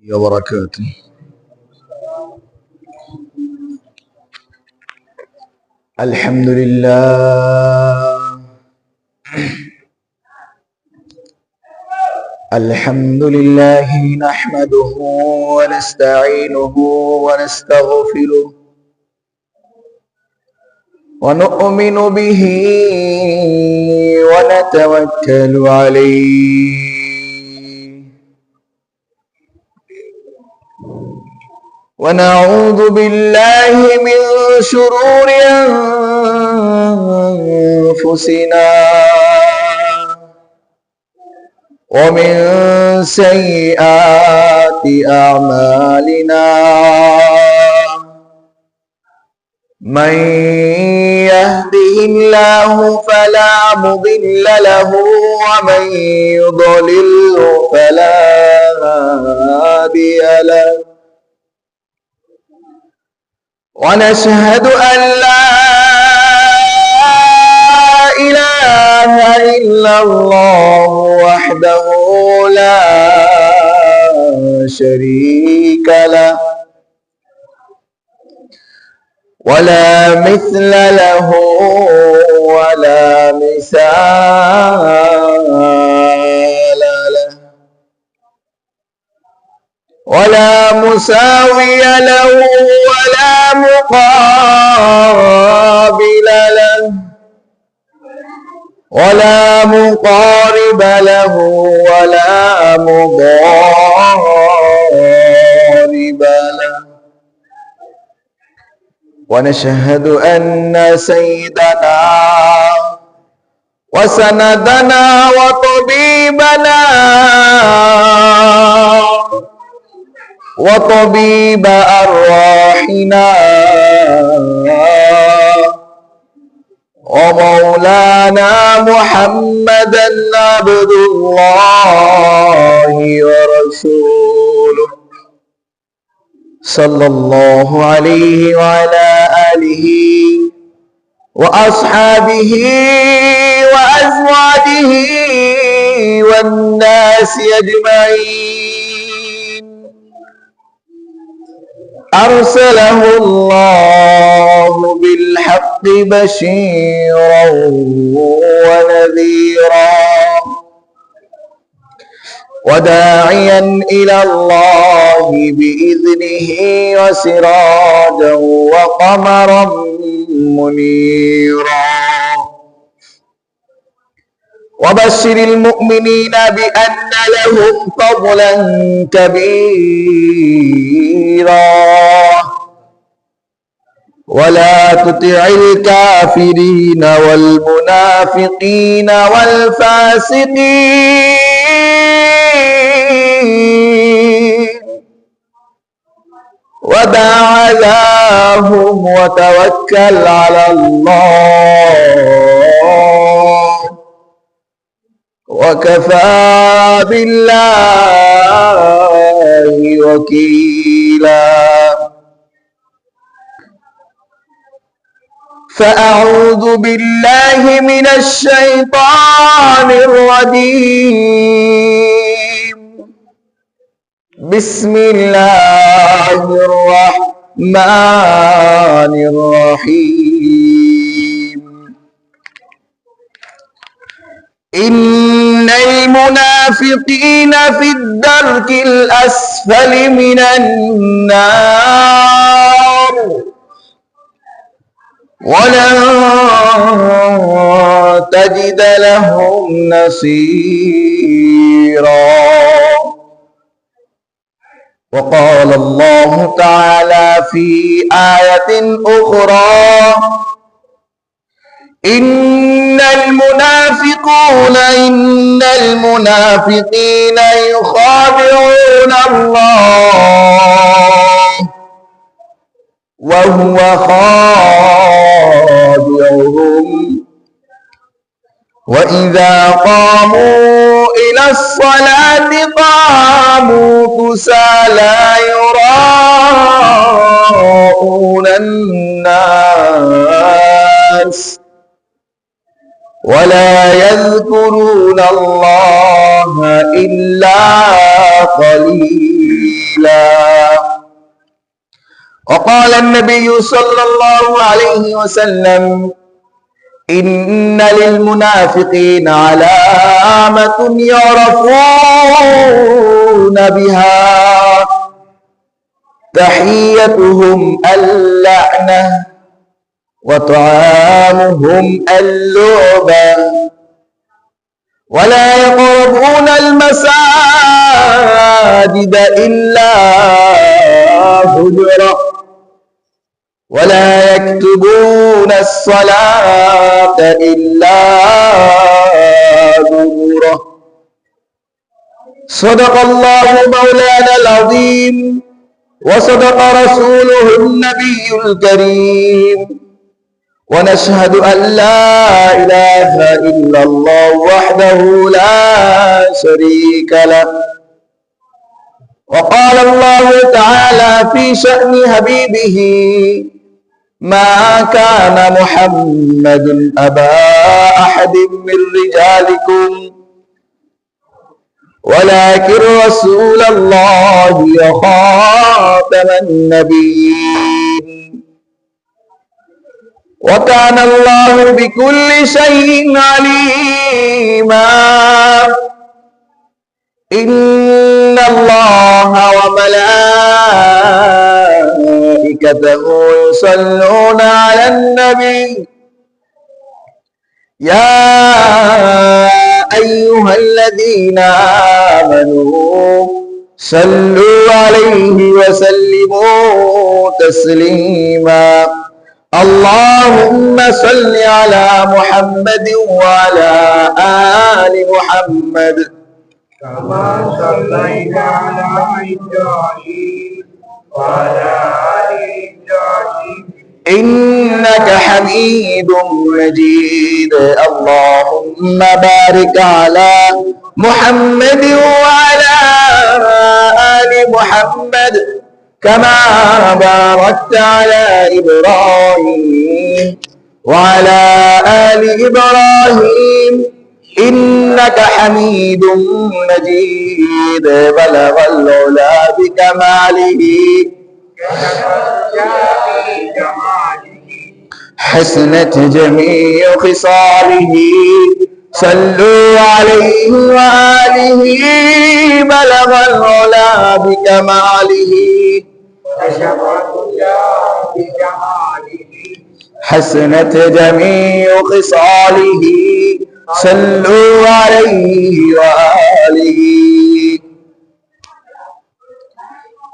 وبركاته. الحمد لله الحمد لله نحمده ونستعينه ونستغفره ونؤمن به ونتوكل عليه ونعوذ بالله من شرور أنفسنا ومن سيئات أعمالنا من يهده الله فلا مضل له ومن يضلل فلا هادي له ونشهد أن لا إله إلا الله وحده لا شريك له ولا مثل له ولا مثال له ولا مساوي له ولا مقابل له ولا مقارب له ولا مضارب له ونشهد أن سيدنا وسندنا وطبيبنا وطبيب أرواحنا ومولانا محمدا عبد الله ورسوله صلى الله عليه وعلى آله وأصحابه وأزواجه والناس أجمعين أرسله الله بالحق بشيرا ونذيرا وداعيا إلى الله بإذنه وسراجا وقمرا منيرا وبشر المؤمنين بأن لهم فضلا كبيرا ولا تطع الكافرين والمنافقين والفاسقين ودع أذاهم وتوكل على الله وكفى بالله وكيلا فأعوذ بالله من الشيطان الرجيم بسم الله الرحمن الرحيم إن المنافقين في الدرك الأسفل من النار ولن تجد لهم نصيرا وقال الله تعالى في آية أخرى إن المنافقين يخادعون الله وهو خادعهم وإذا قاموا إلى الصلاة قاموا كسالى يراءون الناس ولا يذكرون الله إلا قليلا وقال النبي صلى الله عليه وسلم إن للمنافقين علامة يعرفون بها تحيتهم اللعنة وطعامهم اللعبة ولا يقربون المساجد إلا هجرا ولا يكتبون الصلاة إلا دبرا صدق الله مولانا العظيم وصدق رسوله النبي الكريم ونشهد أن لا إله إلا الله وحده لا شريك له وقال الله تعالى في شأن حبيبه ما كان محمد أبا أحد من رجالكم ولكن رسول الله وخاتم النبيين وكان الله بكل شيء عليما إن الله وملائكته يصلون على النبي يا أيها الذين آمنوا صلوا عليه وسلموا تسليما اللهم صل على محمد وعلى آل محمد كما صليت على إبراهيم وعلى آل إبراهيم إنك حميد مجيد اللهم بارك على محمد وعلى آل محمد كما باركت على إبراهيم وعلى آل إبراهيم إنك حميد مجيد بلغ العلا بكماله حسنت جميع خصاله صلوا عليه وآله بلغ العلا بكماله حسنت جميع خصاله صلوا عليه وآله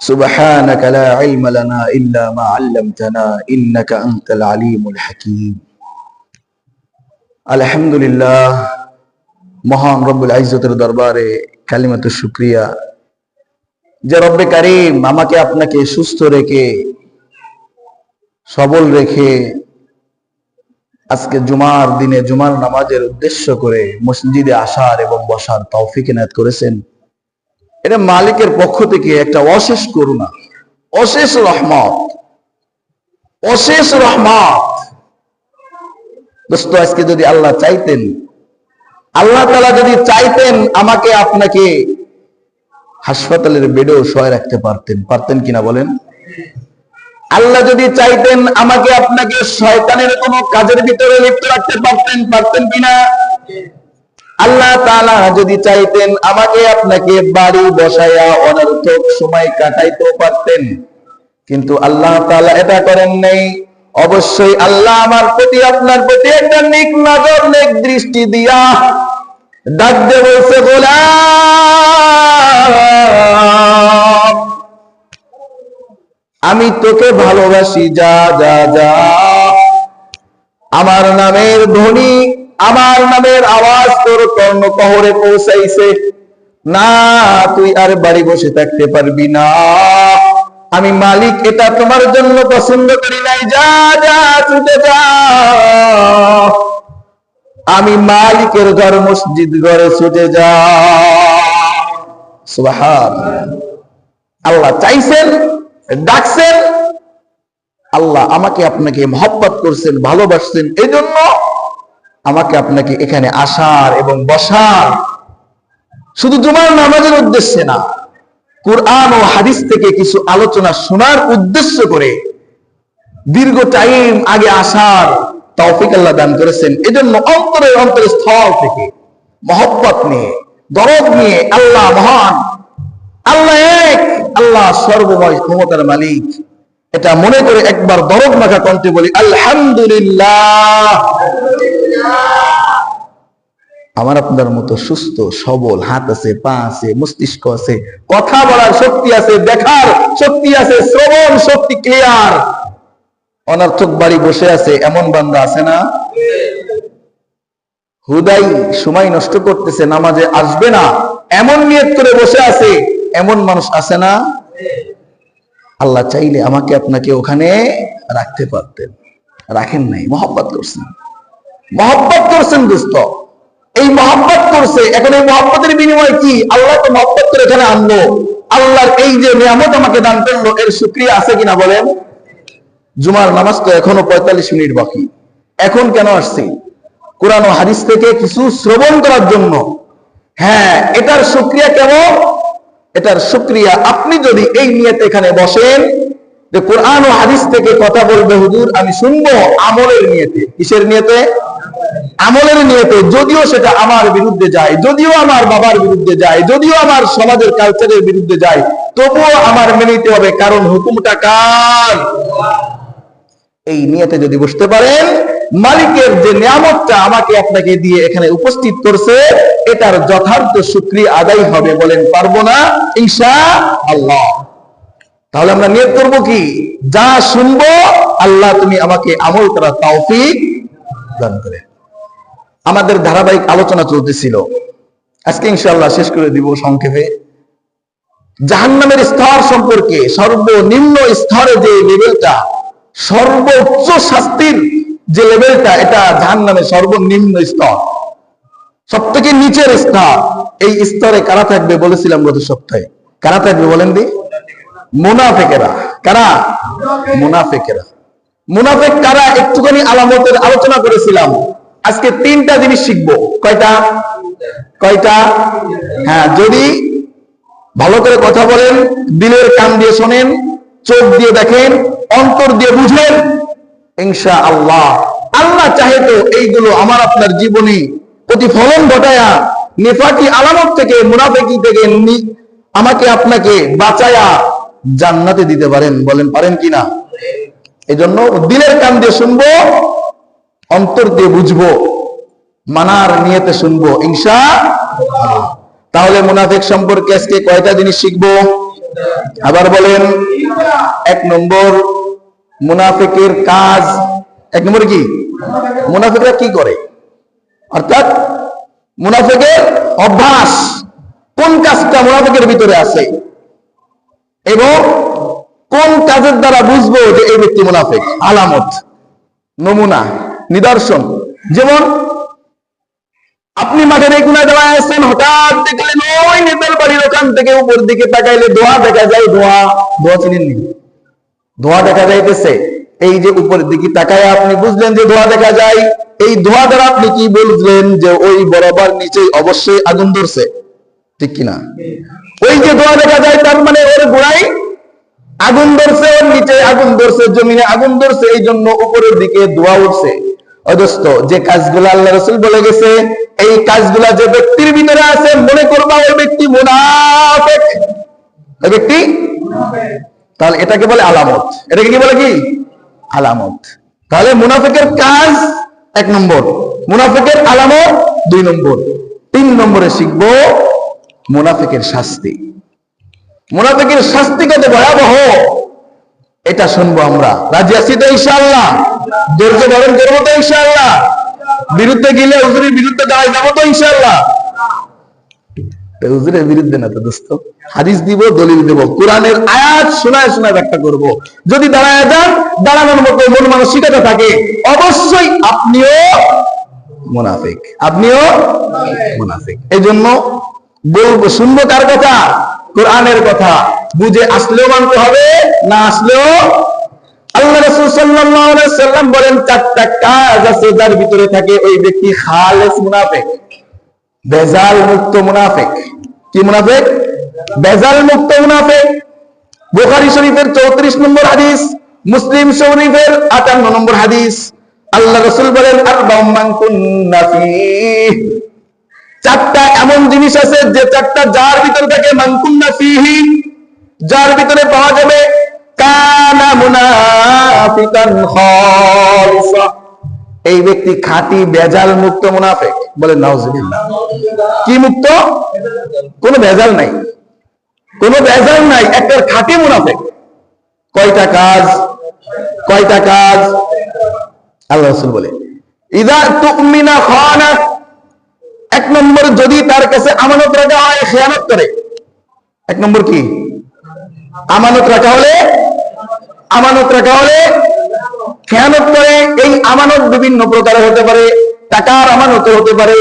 سبحانك لا علم لنا إلا ما علمتنا إنك أنت العليم الحكيم الحمد لله মহান রব্বুল ইজ্জতের দরবারে কালিমাতুশ শুকরিয়া যে রব্বে কারীম আমাকে আপনাকে সুস্থ রেখে সবল রেখে আজকে জুমার দিনে জুমার নামাজের উদ্দেশ্য করে মসজিদে আসার এবং বসার তৌফিক এনায়েত করেছেন এটা মালিকের পক্ষ থেকে একটা অশেষ করুণা অশেষ রহমত দোস্ত আজকে যদি আল্লাহ চাইতেন আল্লাহ তাআলা যদি চাইতেন আমাকে আপনাকে হাসপাতালের বেডেও শোয় রাখতে পারতেন কিনা বলেন আল্লাহ যদি চাইতেন আমাকে আপনাকে শয়তানের কোনো কাজের ভিতরে লিপ্ত রাখতে পারতেন কিনা আল্লাহ তাআলা যদি চাইতেন আমাকে আপনাকে বাড়ি বসায়া অনর্থক সময় কাটাইতেও পারতেন কিন্তু আল্লাহ তাআলা এটা করেন নাই অবশ্যই আল্লাহ আমার প্রতি আপনার প্রতি একটা নেক নজর নেক দৃষ্টি দিয়া ডাক দিয়ে বলছে গোলাম আমি তোকে ভালোবাসি যা যা যা আমার নামের ধ্বনি আমার নামের আওয়াজ তোর কর্ণকহরে পৌঁছাইছে না তুই আর বাড়ি বসে থাকতে পারবি না আমি মালিক এটা তোমার জন্য পছন্দ করি নাই যা যা ছুটে যা আমি মালিকের ঘর মসজিদ ঘরে ছুটে যা সুবহানাল্লাহ আল্লাহ চাইছেন ডাকছেন আল্লাহ আমাকে আপনাকে মহব্বত করছেন ভালোবাসছেন এই জন্য আমাকে আপনাকে এখানে আসার এবং বসার শুধু জুমার নামাজের উদ্দেশ্যে না কুরআন ও হাদিস থেকে কিছু আলোচনা শোনার উদ্দেশ্য করে দীর্ঘ টাইম আগে আসার তৌফিক আল্লাহ দান করেছেন। এজন্য অন্তরের স্থল থেকে মহব্বত নিয়ে, দরদ নিয়ে, আল্লাহ মহান, আল্লাহ এক, আল্লাহ সর্বময় ক্ষমতার মালিক, এটা মনে করে একবার দরদ মাখা কণ্ঠে বলি আলহামদুলিল্লাহ। আমার আপনার মতো সুস্থ সবল হাত আছে, পা আছে, মস্তিষ্ক আছে, কথা বলার শক্তি আছে, দেখার শক্তি আছে, শ্রবণ শক্তি ক্লিয়ার, অনর্থক বাড়ি বসে আছে এমন বান্দা আছে না? হুদাই সময় নষ্ট করতেছে, নামাজে আসবে না এমন নিয়ত করে বসে আছে এমন মানুষ আছে না? আল্লাহ চাইলে আমাকে আপনাকে ওখানে রাখতে পারতেন, রাখেন নাই, মহব্বত করছেন, মহব্বত করছেন দোস্ত, এই মহব্বত করছে। এখন এই মহব্বতের বিনিময়ে কি? আল্লাহ তো মহব্বত করে এখানে আনলো, আল্লাহর এই যে নিয়ামত আমাকে দান করলো এর শুকরিয়া আছে কিনা বলেন? জুমার নামাজ তো এখনো 45 মিনিট বাকি, এখন কেন আসছি? কোরআন ও হাদিস থেকে কিছু শ্রবণ করার জন্য। হ্যাঁ, এটার শুকরিয়া কেমন? এটার শুকরিয়া আপনি যদি এই নিয়তে এখানে বসেন যে কোরআন ও হাদিস থেকে কথা বলবে হুজুর আমি শুনবো, আমলের নিয়তে। কিসের নিয়তে? আমলের নিয়তে। যদিও সেটা আমার বিরুদ্ধে যায়, যদিও আমার বাবার বিরুদ্ধে যায়, যদিও আমার সমাজের কালচারের বিরুদ্ধে যায়, তবুও আমার মেনে নিতে হবে, কারণ হুকুমটা কার? এই নিয়তে যদি বসতে পারেন, মালিকের যে নিয়ামতটা আমাকে আপনাকে দিয়ে এখানে উপস্থিত করছে এটার যথার্থ শুকরিয়া আদায় হবে। বলেন পারবো না? ইনশাআল্লাহ। তাহলে আমরা নিয়ত করব কি? যা শুনবো আল্লাহ তুমি আমাকে আমল করার তৌফিক দান করে। আমাদের ধারাবাহিক আলোচনা চলতেছিল, আজকে ইনশাআল্লাহ শেষ করে দিব সংক্ষেপে। জাহান্নামের স্তর সম্পর্কে, সর্বনিম্ন স্তরে যে লেভেলটা, সর্বোচ্চ শাস্তির যে লেভেলটা, এটা জাহান্নামের সর্বনিম্ন স্তর, সব থেকে নিচের স্তর। এই স্তরে কারা থাকবে বলেছিলাম গত সপ্তাহে? কারা থাকবে বলেন দি? মুনাফিকেরা। কারা? মুনাফিকেরা। মুনাফিক কারা একটুখানি আলামতের আলোচনা করেছিলাম। আজকে 3টা জিনিস শিখবো। কয়টা? হ্যাঁ, যদি ভালো করে কথা বলেন, দিলের কান দিয়ে শোনেন, চোখ দিয়ে দেখেন, অন্তর দিয়ে বুঝেন, ইনশাআল্লাহ আল্লাহ চাহে তো এইগুলো আমার আপনার জীবনে প্রতিফলন ঘটায়া নিফাকি আলামত থেকে, মুনাফিকি থেকে আমাকে আপনাকে বাঁচায়া জান্নাতে দিতে পারেন। বলেন পারেন কিনা? এই জন্য দিলের কান দিয়ে শুনবো, অন্তর দিয়ে বুঝবো, মানার নিয়তে শুনবো ইনশাআল্লাহ। তাহলে মুনাফিক সম্পর্কে আজকে কয়টা জিনিস শিখবো? আবার বলেন। 1 নম্বর, মুনাফিকের কাজ। 1 নম্বরে কি? মুনাফিকরা কি করে, অর্থাৎ মুনাফিকের অভ্যাস, কোন কাজটা মুনাফিকের ভিতরে আছে এবং কোন কাজের দ্বারা বুঝবো যে এই ব্যক্তি মুনাফিক। আলামত, নমুনা, নিদর্শন। যেমন আপনি মাঠের এই কোনায় দাঁড়ায় আছেন, হঠাৎ দেখলেন ওই নেতার বাড়ির ওখান থেকে উপর দিকে তাকাইলে ধোঁয়া দেখা যায়। ধোঁয়া চিনেননি? ধোঁয়া দেখা যাইতেছে। এই যে উপরের দিকে তাকায় আপনি বুঝলেন যে ধোঁয়া দেখা যায়। এই ধোঁয়া দ্বারা আপনি কি বুঝলেন? যে ওই বরাবর নিচে অবশ্যই আগুন ধরছে, ঠিক কিনা? ওই যে ধোঁয়া দেখা যায় তার মানে ওর গোড়ায় আগুন ধরছে, ওর নিচে আগুন ধরছে, জমিনে আগুন ধরছে, এই জন্য উপরের দিকে ধোঁয়া উঠছে। অদস্ত যে কাজগুলো আল্লাহ রাসূল বলে গেছে, এই কাজগুলা যে ব্যক্তির ভিতরে আছে, মনে করবা ওই ব্যক্তি মুনাফিক। ওই ব্যক্তি, তাহলে এটাকে বলে আলামত। এটাকে কি বলে? কি আলামত। তাহলে মুনাফিকের কাজ 1 নম্বর, মুনাফিকের আলামত 2 নম্বর। 3 নম্বরে শিখবো মুনাফিকের শাস্তি। মুনাফিকের শাস্তি কত ভয়াবহ এটা শুনবো আমরা। রাজি আছি তো ইনশাআল্লাহ? ধৈর্য ধারণ করবো তো ইনশাআল্লাহ? বিরুদ্ধে গেলে হুজুরের বিরুদ্ধে দাঁড়ায় যাবো তো ইনশাআল্লাহ? হুজুরের বিরুদ্ধে না তো দোস্ত, হাদিস দিব, দলিল দেব, কোরআনের আয়াত শোনায় শোনায় ব্যাখ্যা করব। যদি দাঁড়ায় যান, দাঁড়ানোর মতো মন মানসিকতা থাকে, অবশ্যই আপনিও মুনাফিক, আপনিও মুনাফিক। এই জন্য বলবো, শুনবো কার কথা? কোরআনের কথা। বুঝে আসলেও মানতে হবে, না আসলেও। আল্লাহ রাসূল সাল্লাল্লাহু আলাইহি সাল্লাম বলেন 4টা কাজ আছে যার ভিতরে থাকে ওই ব্যক্তি খালেস মুনাফিক, বেজাল মুক্ত মুনাফিক। কি মুনাফিক? বেজাল মুক্ত মুনাফিক। বুখারী শরীফের 34 নম্বর হাদিস, মুসলিম শরীফের 58 নম্বর হাদিস। আল্লাহ রাসূল বলেন, আরবাউম মান কুন্না ফীহি, চারটা এমন জিনিস আছে যে চারটা যার ভিতর থাকে, মান কুন্না ফীহি, যার ভিতরে পাওয়া যাবে, কানা মুনাফিকান খালিসা, এই ব্যক্তি খাঁটি বেজাল মুক্ত মুনাফিক। বলেন নাউজুবিল্লাহ। কি মুক্ত? কোনো ভেজাল নাই, কোনো ভেজাল নাই, একটা খাঁটি মুনাফিক। কয়টা কাজ? কয়টা কাজ? আল্লাহ রাসূল বলে, ইযা তুমিনা খানা, এক নম্বর যদি তার কাছে আমানত রাখা হয় খেয়ানত করে। এক নম্বর কি? আমানত রাখা হলে, আমানত রাখা হলে খেয়ানত করে। এই আমানত বিভিন্ন প্রকার হতে পারে, টাকার আমানত হতে পারে,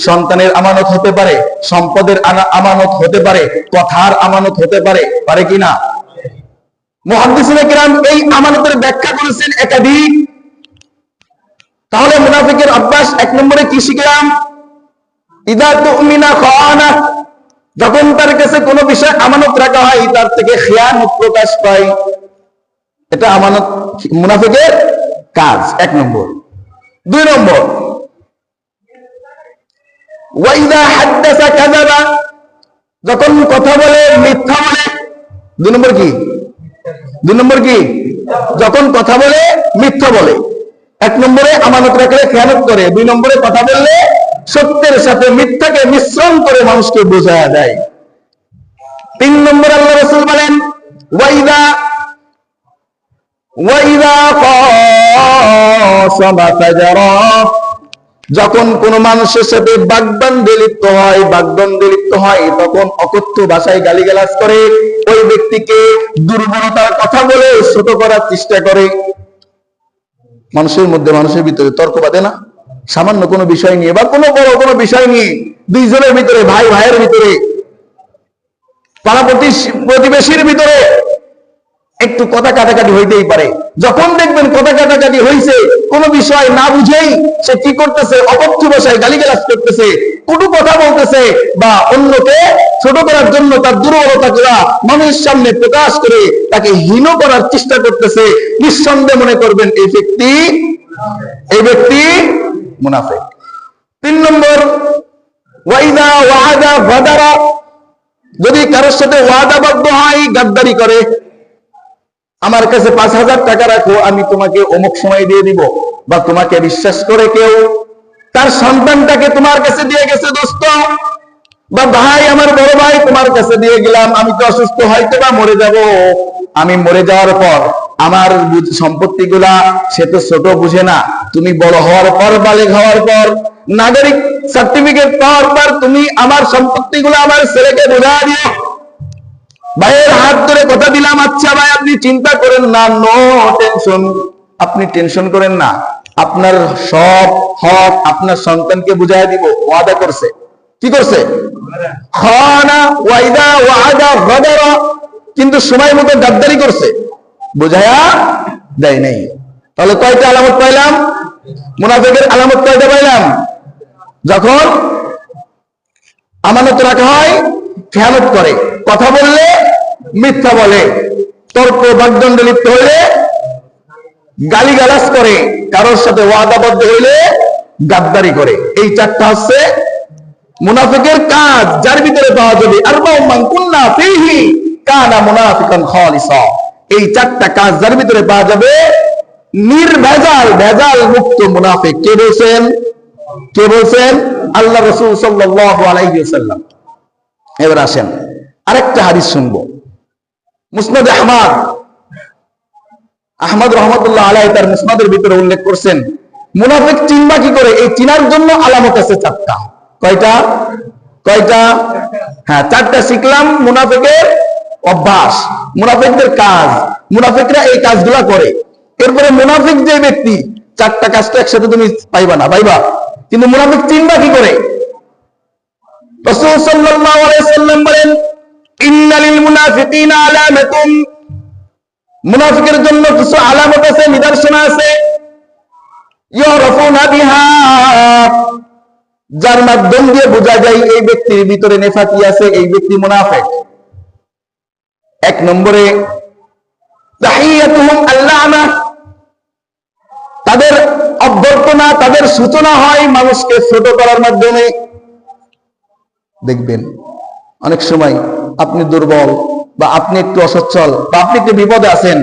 সন্তানের আমানত হতে পারে, সম্পদের আমানত হতে পারে, কথার আমানত হতে পারে, পারে কিনা? মুহাদ্দিসিনে কিরাম এই আমানতের ব্যাখ্যা করেছেন একাধিক। তাহলে মুনাফিকের অভ্যাস এক নম্বরে কি শিখলাম? ইযা তুমিনা খানা, যখন তার কাছে কোনো বিষয় আমানত রাখা হয় তার থেকে খেয়ানত প্রকাশ পায়। এটা আমানত মুনাফিকের কাজ, এক নম্বর। দুই নম্বর, ওয়াইদা হাদ্দাসা কাযাবা, যখন কথা বলে মিথ্যা বলে। দুই নম্বর কি? দুই নম্বর কি? যখন কথা বলে মিথ্যা বলে। এক নম্বরে আমানত রাখলে খেয়ানত করে, দুই নম্বরে কথা বললে সত্যের সাথে মিথ্যাকে মিশ্রণ করে মানুষকে বোঝায়া দেয়। তিন নম্বর আল্লাহ রাসূল বলেন, ওয়াইদা কাসামা ফাজারা, যখন কোন মানুষের সাথে বাগবান্দি লিপ্ত হয় তখন অকথ্য ভাষায় গালিগালাজ করে, ওই ব্যক্তিকে দুর্বলতার কথা বলে ছোট করার চেষ্টা করে। মানুষের মধ্যে, মানুষের ভিতরে তর্ক বাঁধে না সামান্য কোনো বিষয় নিয়ে, বা কোনো বড় কোনো বিষয় নিয়ে, দুইজনের ভিতরে, ভাই ভাইয়ের ভিতরে, পাড়া প্রতিবেশীর ভিতরে একটু কথা কাটাকাটি হইতেই পারে। যখন দেখবেন কথা কাটাকাটি হইছে, কোনো বিষয় না বুঝেই সে কি করতেছে, অকথ্য ভাষায় গালিগালাজ করতেছে, কটু কথা বলতেছে, বা অন্যকে ছোট করার জন্য তার দুর্বলতাগুলা মানুষের সামনে প্রকাশ করে তাকে হীন করার চেষ্টা করতেছে, নিঃসন্দেহে মনে করবেন এই ব্যক্তি মুনাফিক। তিন নম্বর, ওয়াইদা ওয়াদা গাদারা, যদি কারোর সাথে ওয়াদাবদ্ধ হয় গাদ্দারি করে। আমার কাছে 5,000 টাকা রাখো, আমি তোমাকে অমুক সময় দিয়ে দিব, বা তোমাকে বিশ্বাস করে কেউ তার সন্তানটাকে তোমার কাছে দিয়ে গেছে দোস্ত, বা ভাই, আমার বড় ভাই তোমার কাছে দিয়ে গেলাম, আমি তো অসুস্থ, হয়তো বা মরে যাব, আমি মরে যাওয়ার পর আমার সম্পত্তি গুলা সে তো ছোট বুঝে না, তুমি বড় হওয়ার পর, বালেগ হওয়ার পর, নাগরিক সার্টিফিকেট পাওয়ার পর তুমি আমার সম্পত্তি গুলা আমার ছেলেকে বোঝা দিও। ভাইয়ের হাত ধরে কথা দিলাম, আচ্ছা ভাই আপনি চিন্তা করেন না, নো টেনশন, আপনি টেনশন করেন না, আপনার সব হক আপনার সন্তানকে বুঝাই দিব। ওয়াদা করছে, কি করছে? খানা ওয়াইদা ওয়াদা গাদারা, কিন্তু সময় মতো গাদ্দারি করছে, বুঝায়া দেয় নাই। তাহলে কয়টা আলামত পাইলাম? মুনাফিকের আলামত কয়টা পাইলাম? যখন আমানত রাখা হয় খেয়ানত করে, কথা বললে মিথ্যা বলে, তর্ক বাগদণ্ডে লিপ্ত হইলে গালিগালাজ করে, কারোর সাথে ওয়াদাবদ্ধ হইলে গাদ্দারি করে। এই চারটা হচ্ছে মুনাফিকের কাজ, যার ভিতরে পাওয়া যাবে আরবাউম মান কুন্না ফীহি কানা মুনাফিকান খালিসা। এই চারটা কাজ যার ভিতরে পাওয়া যাবে, নির্ভেজাল ভেজাল মুক্ত মুনাফিক। কে বলছেন? কে বলছেন? আল্লাহ রাসূল সাল্লাল্লাহু আলাইহি ওয়াসাল্লাম। এবার আসেন আরেকটা হাদিস শুনবো। মুসনাদ আহমদ রহমতুল্লাহ আলাইহি তার মুসনাদের ভিতরে উল্লেখ করছেন, মুনাফিক চিনবা কি করে? এই চিনার জন্য আলামত আছে চারটা। কয়টা? কয়টা? হ্যাঁ, চারটা শিখলাম। মুনাফিকের অভ্যাস, মুনাফিকদের কাজ, মুনাফিকরা এই কাজগুলা করে। এরপরে মুনাফিক যে ব্যক্তি, চারটা কাজটা একসাথে তুমি পাইবা না, পাইবা, কিন্তু মুনাফিক চিনবা কি করে? রাসূল সাল্লাল্লাহু আলাইহি ওয়াসাল্লাম বলেন, ইন্নালিল মুনাফিকিনা আলামাতুন, মুনাফিকের জন্য কিছু আলামত আছে, নিদর্শন আছে, ইউরাফুনা বিহা, যার মাধ্যম দিয়ে বোঝা যায় এই ব্যক্তির ভিতরে নেফাকি আছে, এই ব্যক্তি মুনাফিক। এক নম্বরে তাহিয়াতুহুম আল্লানা, তাদের অভ্যর্থনা, তাদের সূচনা হয় মানুষকে ছোট করার মাধ্যমে। দেখবেন অনেক সময় আপনি দুর্বল বা আপনি একটু অসচ্ছল বা আপনি একটু বিপদে আছেন,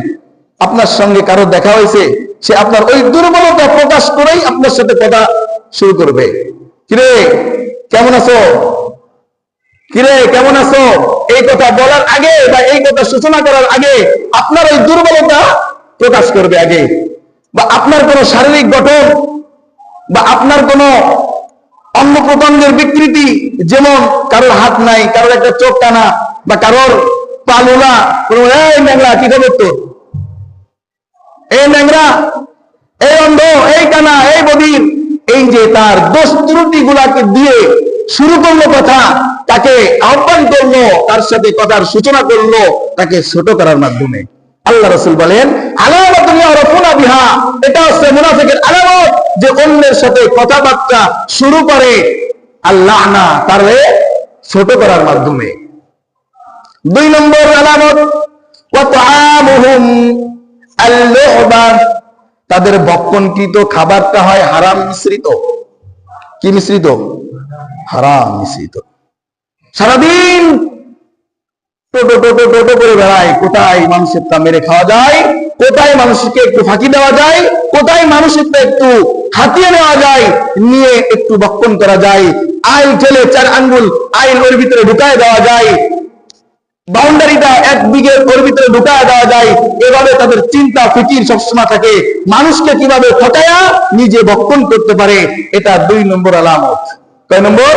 আপনার সঙ্গে কারো দেখা হয়েছে, সে আপনার ওই দুর্বলতা প্রকাশ করেই আপনার সাথে কথা শুরু করবে। কিরে কেমন আছো, কিরে কেমন আছো, এই কথা বলার আগে বা এই কথা সূচনা করার আগে আপনার ওই দুর্বলতা প্রকাশ করবে আগে, বা আপনার কোনো শারীরিক গঠন বা আপনার কোনো অঙ্গ প্রত্যঙ্গের বিকৃতি, যেমন কারোর হাত নাই, কারোর একটা চোখ টানা বা কারোর পালুলা, এই ন্যাংরা কি খবর তোর, এই ন্যাংরা, এই অন্ধ, এই কানা, এই বধির, এই যে তার দোষ ত্রুটি গুলাকে দিয়ে শুরু করলো কথা, তাকে আহ্বান করলো, তার সাথে কথার সূচনা করলো, তাকে ছোট করার মাধ্যমে। আল্লাহ রাসূল বলেন আলামাতুন ইয়ারাফুনা বিহা, এটা হচ্ছে মুনাফিকের আলামত, যে অন্যের সাথে কথাবার্তা শুরু করে আল্লাহ না, তারে ছোট করার মাধ্যমে। দুই নম্বর আলামত ওয়া তাআমুহুম আল-লু'বা, তাদের ভক্ষণকৃত খাবারটা হয় হারাম মিশ্রিত। কি মিশ্রিত? হারাম মিশ্রিত। সারাদিন টোটো টোটো টোটো করে বেড়ায়, কোথায় মানুষের তা মেরে খাওয়া যায়, কোথায় মানুষকে একটু ফাঁকি দেওয়া যায়, কোথায় মানুষের তা একটু হাতিয়ে নেওয়া যায়, নিয়ে একটু ভক্ষণ করা যায়, আইল ঠেলে 4 আঙ্গুল আইল ওর ভিতরে ঢুকায় দেওয়া যায়, বাউন্ডারিটা 1 বিঘে ওর ভিতরে ঢুকায় দেওয়া যায়। এভাবে তাদের চিন্তা ফিকির সবসময় থাকে মানুষকে কিভাবে ঠকায়া নিজে ভক্ষণ করতে পারে। এটা 2 নম্বর আলামত। কয় নম্বর?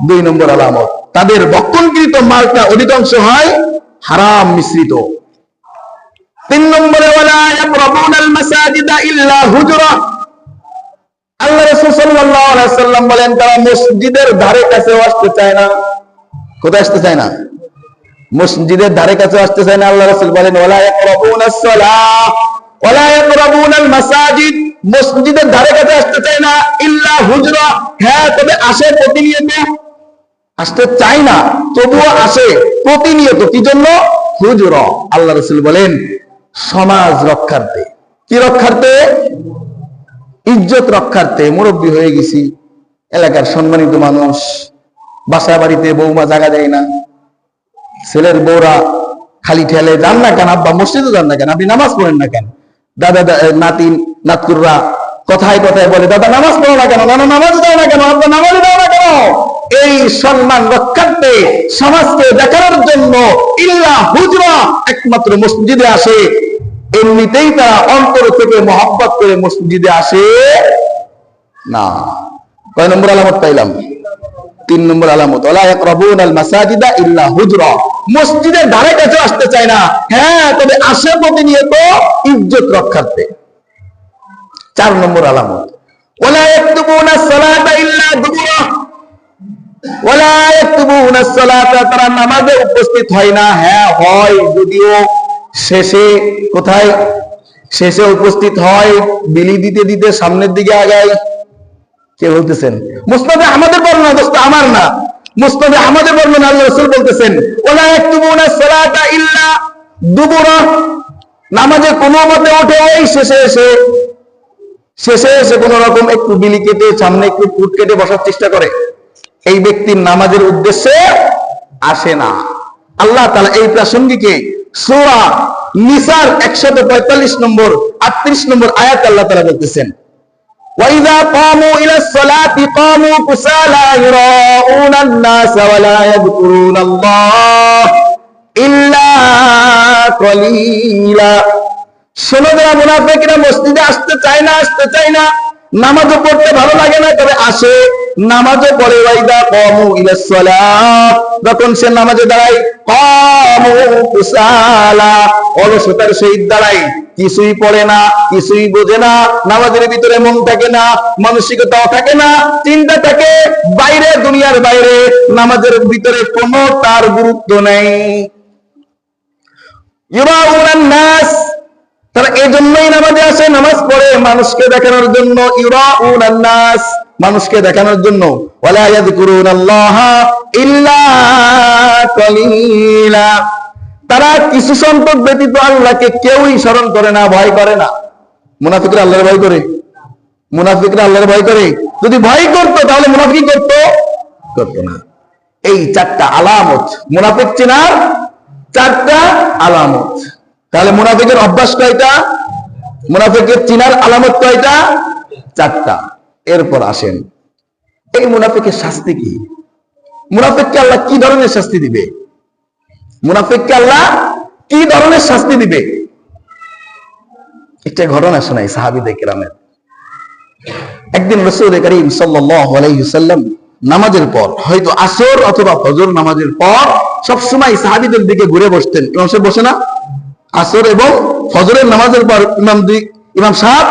2 নম্বর আলামত। তাদের ভক্ষণকৃত মালটা অধিকাংশ হয় হারাম মিশ্রিত। 3 নম্বরে ওয়ালা ইয়াকরাবুনাল মাসাজিদা ইল্লা হুজরা, আল্লাহ রাসূল সাল্লাল্লাহু আলাইহি ওয়াসাল্লাম বলেন তারা মসজিদের ধারে কাছেও আসতে চায় না। কোথায় আসতে চায় না? মসজিদের ধারে কাছে আসতে চায় না। আল্লাহ রাসূল বলেন ওয়ালা ইয়াকরাবুনাস সালাহ ওয়ালা ইয়াকরাবুনাল মাসাজিদ, মসজিদের ধারে কাছে আসতে চায় না ইল্লা হুজরা, হ্যাঁ তবে আসে প্রতিনিয়ত, আসতে চায় না তবুও আসে প্রতিনিয়ত। কি জন্য? হুজরা। আল্লাহ রাসূল বলেন সমাজ রক্ষার্থে। কি রক্ষার্থে? ইজ্জত রক্ষার্থে। মুরব্বী হয়ে গেছি, এলাকার সম্মানিত মানুষ, বাসা বাড়িতে বৌমা জায়গা দেয় না, ছেলের বউরা খালি ঠেলে, যান না কেন আব্বা, মসজিদে যান না কেন, আপনি নামাজ পড়েন না কেন, দাদা নাতিন নাতকুররা কথায় কথায় বলে দাদা নামাজ পড়ো না কেন, নানা নামাজ দাও না কেন, আব্বা নামাজ দাও না কেন। এই সম্মান রক্ষার্থে, সমাজকে দেখানোর জন্য ইল্লা হুজরা, একমাত্র মসজিদে আসে। এমনিতেই তারা অন্তর থেকে মহব্বত করে মসজিদে আসে না। কয় নম্বর আলামত পাইলাম? 3 নম্বর আলামত ওয়ালা ইয়াকরাবুনাল মাসাজিদা ইল্লা হুজরা, মসজিদের ধারে কাছে আসতে চায় না, হ্যাঁ তবে আসে প্রতিনিয়ত ইজ্জত রক্ষার্থে। 4 নম্বর আলামত ওয়ালা ইয়াকতুবুনাস সালাতা ইল্লা দুবুরা, ওয়ালা ইয়াকতুবুনাস সালাতা, তারা নামাজে উপস্থিত হয় না, হ্যাঁ হয় যদিও শেষে। কোথায়? শেষে উপস্থিত হয়, বিলি দিতে দিতে সামনের দিকে আগায়। কে বলতেছেন? মুসনাদে আহমদের বর্ণনা, দোস্ত আমার না, মুসনাদে আহমদের বর্ণনা। আল্লাহ রাসূল বলতেছেন ওয়ালা ইয়াকতুবুনাস সালাতা ইল্লা দুবুরা, নামাজে কোনো মতে ওঠে ওই শেষে এসে কোন রকম একটু বিলি কেটে সামনে একটু ফুট কেটে বসার চেষ্টা করে। এই ব্যক্তির নামাজের উদ্দেশ্যে আসে না। আল্লাহ তাআলা এই প্রাসঙ্গিকে সূরা নিসার 145 নম্বর 38 নম্বর আয়াত আল্লাহ তাআলা বলতেছেন وَإِذَا قَامُوا إِلَى الصَّلَاةِ قَامُوا كُسَالَى يُرَاءُونَ النَّاسَ وَلَا يَذْكُرُونَ اللَّهَ إِلَّا قَلِيلًا। শোনো যারা মুনাফিকরা মসজিদে আসতে চায় না, নামাজও পড়তে ভালো লাগে না, তবে আসে, নামাজও পড়ে। ওয়াইদা কামু ইলাস সালাত, যখন সে নামাজে দাঁড়ায়, কামু কুসালা, অলসতার সহিত দাঁড়ায়, কিছুই পড়ে না, কিছুই বোঝে না, নামাজের ভিতরে মন থাকে না, মানসিকতাও থাকে না, চিন্তা থাকে বাইরে, দুনিয়ার বাইরে, নামাজের ভিতরে কোনো তার গুরুত্ব নেই। ইউরাউনান নাস, তারা এই জন্যই নামাজে আসে, নামাজ পড়ে মানুষকে দেখানোর জন্য। ইউরাউনান নাস, মানুষকে দেখানোর জন্য। ওয়ালা ইয়াযকুরুনাল্লাহা ইল্লা কালিলা, তারা কিছু সংখ্যক ব্যতীত আল্লাহকে কেউই স্মরণ করে না, ভয় করে না। মুনাফিকরা আল্লাহর ভয় করে? মুনাফিকরা আল্লাহর ভয় করে? যদি ভয় করতো তাহলে মুনাফিক করতো না। এই চারটা আলামত মুনাফিক চেনার, চারটা আলামত। তাহলে মুনাফিকের অভ্যাস কয়টা? মুনাফিকের চিনার আলামত কয়টা? চারটা। এরপর আসেন এই মুনাফিকের শাস্তি কি? মুনাফিককে আল্লাহ কি ধরনের শাস্তি দিবে? মুনাফিককে আল্লাহ কি ধরনের শাস্তি দিবে? একটা ঘটনা শোনাই সাহাবীদের কেরামের। একদিন রাসূল করিম সাল্লাল্লাহু আলাইহি ওয়াসাল্লাম নামাজের পর, হয়তো আসর অথবা ফজর নামাজের পর, সব সময় সাহাবীদের দিকে ঘুরে বসতেন। ইমাম সাহেব বসে না? আসর এবং ফজরের নামাজের পর ইমাম সাহেব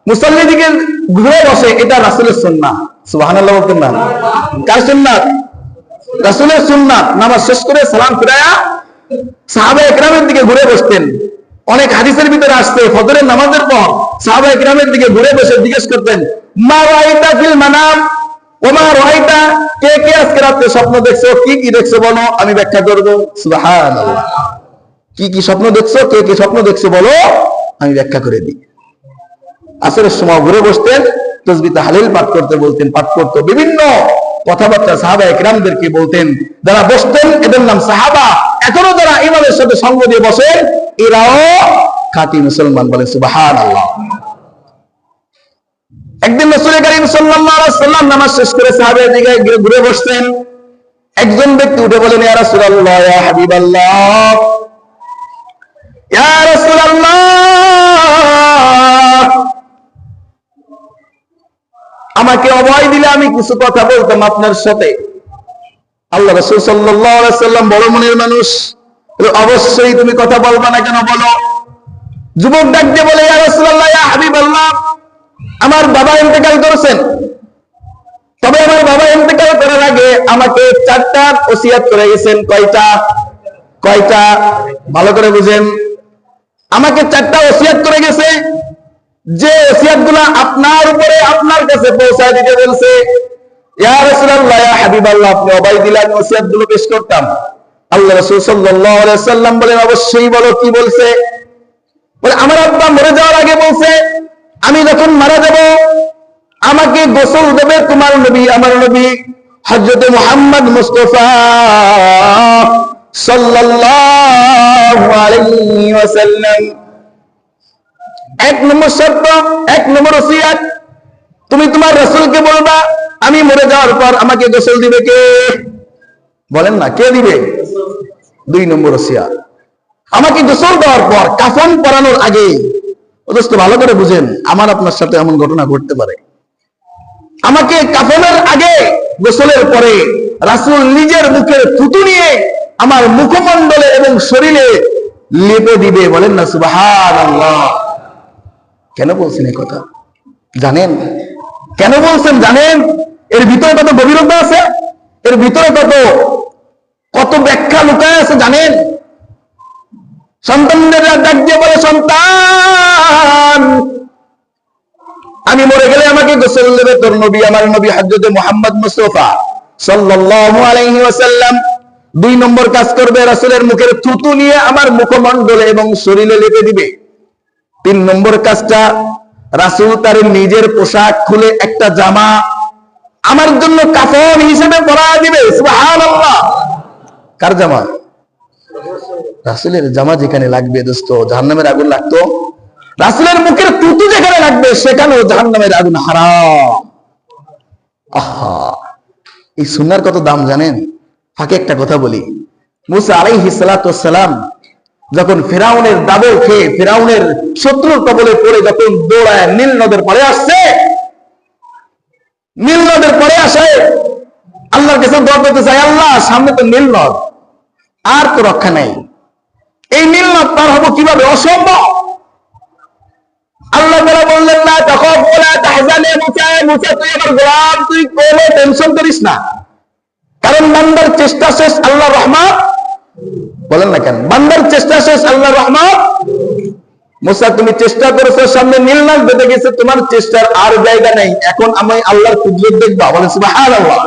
মুসাল্লির দিকে ঘুরে বসে। এটা রাসূলের সুন্নাহ। সুবহানাল্লাহ বলতেন না? কার সুন্নাত? রাসূলের সুন্নাত। নামাজ শেষ করে সালাম ফিরায়া সাহাবায়ে কেরামের দিকে ঘুরে বসতেন। অনেক হাদিসের ভিতরে আসছে ফজরের নামাজের পর সাহাবায়ে কেরামের দিকে ঘুরে বসে জিজ্ঞেস করতেন, মা রাআইতা ফিল মানাম ওমা রাআইতা, কে কে আজকে রাতে স্বপ্ন দেখছো? কি কি দেখছো বলো, আমি ব্যাখ্যা করব। সুবহানাল্লাহ। কি কি স্বপ্ন দেখছো, কে কে স্বপ্ন দেখছো বলো, আমি ব্যাখ্যা করে দিই। আসরের সময় ঘুরে বসতেন, তাসবিহ তাহলিল পাঠ করতে বলতেন, পাঠ করতো। বিভিন্ন কথাবার্তা সাহাবায়ে কেরামদেরকে বলতেন। যারা বসতেন এদের নাম সাহাবা। এখনো যারা ইমামের সাথে সঙ্গ দিয়ে বসেন এরাও খাঁটি মুসলমান। বলে সুবহানাল্লাহ। একদিন রাসূল করিম সাল্লাল্লাহু আলাইহি ওয়াসাল্লাম নামাজ শেষ করে সাহাবাদের দিকে ঘুরে বসতেন। একজন ব্যক্তি উঠে বলেন, ইয়া রাসূলুল্লাহ, ইয়া হাবিবাল্লাহ, ইয়া রাসূলুল্লাহ, আমাকে অভয় দিলে আমি কিছু কথা বলতাম আপনার সাথে। আল্লাহ রাসূল সাল্লাল্লাহু আলাইহি ওয়াসাল্লাম বড় মনের মানুষ, অবশ্যই তুমি কথা বলবা না কেন, বলো। যুবক ডাক দিয়ে বলে, ইয়া রাসূলুল্লাহ, ইয়া হাবিবাল্লাহ, আমার বাবা ইন্তেকাল করেছেন, তবে আমার বাবা ইন্তেকাল করার আগে আমাকে চারটা ওসিয়াত করে গেছেন। কয়টা? কয়টা? ভালো করে বুঝেন। আমাকে চারটা ওসিয়াত করে গেছে, যে ওসিয়াতগুলো আপনার উপরে আপনার কাছে পৌঁছায় দিতে বলছে। ইয়া রাসূলুল্লাহ, ইয়া হাবিবাল্লাহ, আপনি অভয় দিলে আমি ওসিয়াতগুলো পেশ করতাম। আল্লাহ রাসূল সাল্লাল্লাহু আলাইহি ওয়াসাল্লাম বলেন, অবশ্যই বলো, কি বলছে? বলে, আমার আব্বা মরে যাওয়ার আগে বলছে, আমি যখন মারা যাব আমাকে গোসল দেবে তোমার নবী, আমার নবী হযরত মুহাম্মদ মুস্তাফা সাল্লাল্লাহু আলাইহি ওয়াসাল্লাম। এক নম্বর শর্ত, এক নম্বর ওসিয়াত, তুমি তোমার রাসূলকে বলবা আমি মরে যাওয়ার পর আমাকে গোসল দিবে কে? বলেন না, কে দিবে? দুই নম্বর ওসিয়াত, আমাকে গোসল দেওয়ার পর কাফন পরানোর আগে। দোস্ত ভালো করে বুঝেন, আমার আপনার সাথে এমন ঘটনা ঘটতে পারে। আমাকে কাফনের আগে, গোসলের পরে রাসূল নিজের মুখে থুতু নিয়ে আমার মুখমণ্ডলে এবং শরীরে লেপে দিবে। বলেন না সুবহানাল্লাহ। কেন বলছেন এই কথা জানেন? কেন বলছেন জানেন? এর ভিতরে কত গভীরতা আছে, এর ভিতরে কত ব্যাখ্যা লুকায় আছে জানেন? সন্তানদের ডাক দিয়ে বলে, সন্তান, আমি মরে গেলে আমাকে গোসল দেবে তোর নবী, আমার নবী হযরত মুহাম্মদ মুস্তাফা সাল্লাল্লাহু আলাইহি ওয়াসাল্লাম। দুই নম্বর কাজ করবে, রাসূলের মুখের থুতু নিয়ে আমার মুখমণ্ডলে এবং শরীরে লেপে দিবে। তিন নম্বর কাজটা, রাসূল তার নিজের পোশাক খুলে একটা জামা আমার জন্য কাফন হিসেবে পরায় দিবে। সুবহানাল্লাহ। কার জামা? রাসূলের জামা যেখানে লাগবে দোস্ত জাহান্নামের আগুন লাগতো, রাসূলের মুখের থুতু যেখানে লাগবে সেখানেও জাহান্নামের আগুন হারাম। আহা, এই সুন্নাহর কত দাম জানেন? ফাঁকে একটা কথা বলি, মুসা আলাইহিস সালাতু ওয়াস সালাম যখন ফিরাউনের দাবল খেয়ে ফিরাউনের শত্রুর কবলে পড়ে যখন দৌড়ায় নীল নদের পাড়ে আসছে, নীল নদের পাড়ে আসে আল্লাহর কাছে দোয়া করতে চাই, আল্লাহ সামনে তো নীল নদ, আর তো রক্ষা নাই, এই নীল নদ পার হবো কিভাবে? অসম্ভব। আল্লাহ তাআলা বললেন, না তাখাফ ওয়ালা তাহজান, মুসা, মুসা তুই আমার গোলাম, তুই কোনো টেনশন করিস না, কারণ বান্দার চেষ্টা শেষ আল্লাহর রহমত। বলেন না কেন? বান্দার চেষ্টা শেষ আল্লাহর রহমত। মুসা তুমি চেষ্টা করেছো, সামনে নীল নদ বেঁধে গেছে, তোমার চেষ্টার আর জায়গা নেই, এখন আমি আল্লাহর কুদরত দেখবা। বলেন সুবহানাল্লাহ।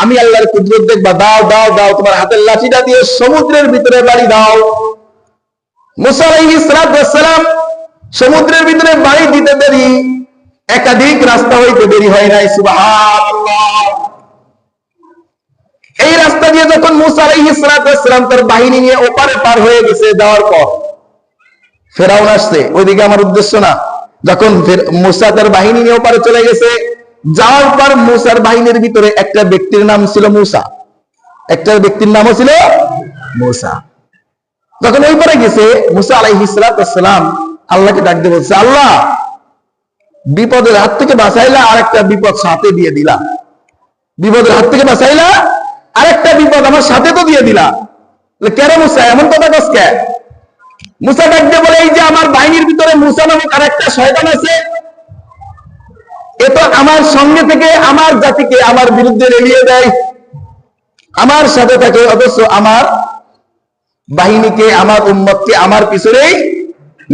আমি আল্লাহর কুদরত দেখবা, দাও দাও দাও, তোমার হাতের লাঠিটা দিয়ে সমুদ্রের ভিতরে বাড়ি দাও। মুসা আলাইহিস সালাম সমুদ্রের ভিতরে বাড়ি দিতে দেরি, একাধিক রাস্তা হইতে দেরি হয় নাই। সুবহানাল্লাহ। এই রাস্তা দিয়ে যখন মুসা আলাইহিস সালাম তার বাহিনী নিয়ে ওপারে পার হয়ে গেছে, যাওয়ার পর ফেরাউন আসছে। ওইদিকে আমার উদ্দেশ্য না। যখন মুসা তার বাহিনী নিয়ে ওপারে চলে গেছে, যাওয়ার পর মুসার বাহিনীর ভিতরে একটা ব্যক্তির নাম ছিল মুসা, একটা ব্যক্তির নামও ছিল মুসা। যখন ওই পারে গেছে, মুসা আলাইহিস সালাম আল্লাহকে ডাক দিয়ে বলছে, আল্লাহ, বিপদের হাত থেকে বাঁচাইলা, আর একটা বিপদ সাথে দিয়ে দিলা। বিপদের হাত থেকে বাঁচাইলা, আরেকটা বিপদ আমার সাথে তো দিয়ে দিলা। কেন মুসা এমন কথা কস কে? মুসা ডাক দিয়ে বলে, এই যে আমার বাহিনীর ভিতরে মুসা নামক আরেকটা শয়তান আছে, এ তো আমার সঙ্গে থেকে আমার জাতিকে আমার বিরুদ্ধে লেলিয়ে দেয়, আমার সাথে থাকে, অথচ আমার বাহিনীকে, আমার উম্মতকে আমার পিছনেই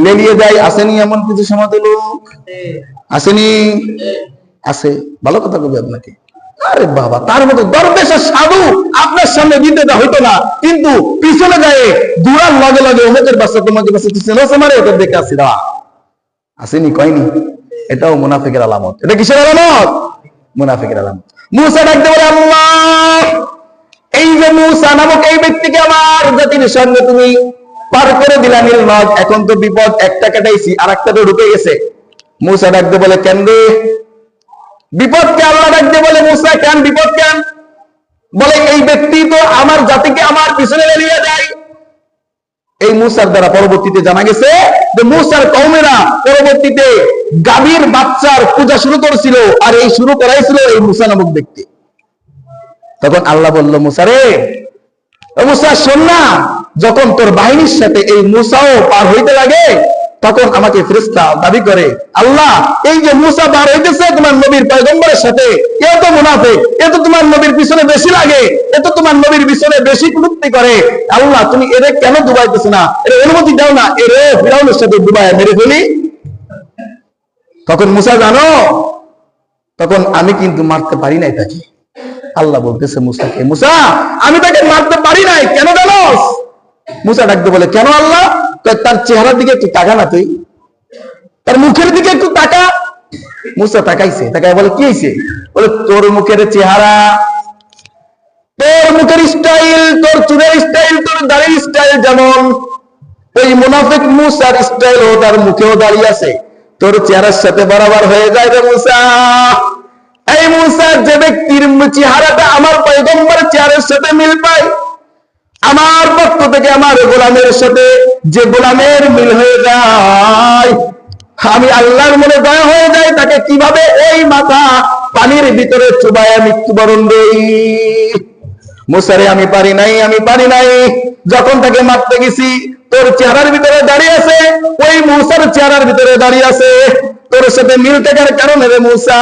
লেলিয়ে দেয়। আসেনি এমন কিছু সমাজে লোক? আসেনি? আছে। ভালো কথা কবি আপনাকে। আরে বাবা, তার মতো দরবেশের সাধু আপনার সামনে দিতে হইতো না, কিন্তু পিছনে যায় দূরার লগে লগে অমুকের বাচ্চা তোমাকে বাচ্চা চেনো মারে, ওদের দেখে আসি দেওয়া। আসেনি? কয়নি? এটাও মুনাফিকের আলামত। এটা কিসের আলামত? মুনাফিকের আলামত। মুসা ডাকতে বলে, আল্লাহ, এই যে মুসা নামক এই ব্যক্তিকে আমার জাতির সঙ্গে তুমি পার করে দিলা নীল নদ, এখন তো বিপদ একটা কাটাইছি, আর একটা তো ঢুকে গেছে। মুসা ডাকতে বলে, কেন রে বিপদ কে? আল্লাহ ডাকতে বলে, মুসা কেন বিপদ কেন? বলে, এই ব্যক্তি তো আমার জাতিকে আমার পিছনে লেলিয়ে দেয়। এই মুসার দ্বারা পরবর্তীতে জানা গেছে যে মুসার কওমেরা পরবর্তীতে গাভীর বাচ্চার পূজা শুরু করেছিল, আর এই শুরু করাইছিল এই মুসা নামক ব্যক্তি। তখন আল্লাহ বলল, মুসা রে, মুসা শোন না, যখন তোর বাহিনীর সাথে এই মুসাও পার হইতে লাগে, তখন আমাকে ফেরেশতা দাবি করে, আল্লাহ, এই যে মুসা পার হইতেছে তোমার নবীর পয়গম্বরের সাথে, এ তো মুনাফিক, এ তো তোমার নবীর পিছনে বেশি লাগে, এ তো তোমার নবীর পিছনে বেশি কুলুপ্তি করে, আল্লাহ তুমি এরে কেন ডুবাইতেছ না? এর অনুমতি দাও না, এরে ফিরাউনের সাথে ডুবাইয়া মেরে ফেলি। তখন মুসা জানো, তখন আমি কিন্তু মারতে পারি নাই তাকে। আল্লাহ বলতেছে মুসাকে, মুসা, আমি তাকে মারতে পারি নাই, কেন জানোস? মুসা ডাকতে বলে, কেন আল্লাহ? তার চেহারার দিকে একটু তাকা না, তুই তার মুখের দিকে একটু তাকা। মুসা তাকাইছে, তাকাই বলে, কি হয়েছে? বলে, তোর মুখের চেহারা, তোর মুখের স্টাইল, তোর চুলের স্টাইল, তোর দাড়ির স্টাইল যেমন, ওই মুনাফিক মুসার স্টাইল ও তার মুখেও দাঁড়িয়ে আছে, তোর চেহারার সাথে বরাবর হয়ে যায় রে মুসা। এই মুসা, যে ব্যক্তির চেহারাটা আমার পয়গম্বরের চেহারার সাথে মিল পায়, আমার পক্ষ থেকে আমার গোলামের সাথে যে গোলামের মিল হয়ে যায়, আমি আল্লাহর মনে দয়া হয়ে যায়, তাকে কিভাবে ওই মাথা পানির ভিতরে চুবায়া মৃত্যুবরণ দেই। মুসারে, আমি পারি নাই, আমি পারি নাই। যখন তাকে মারতে গেছি, তোর চেহারার ভিতরে দাঁড়িয়ে আছে, ওই মুসার চেহারার ভিতরে দাঁড়িয়ে আছে, তোর সাথে মিল থাকার কারণে রে মুসা,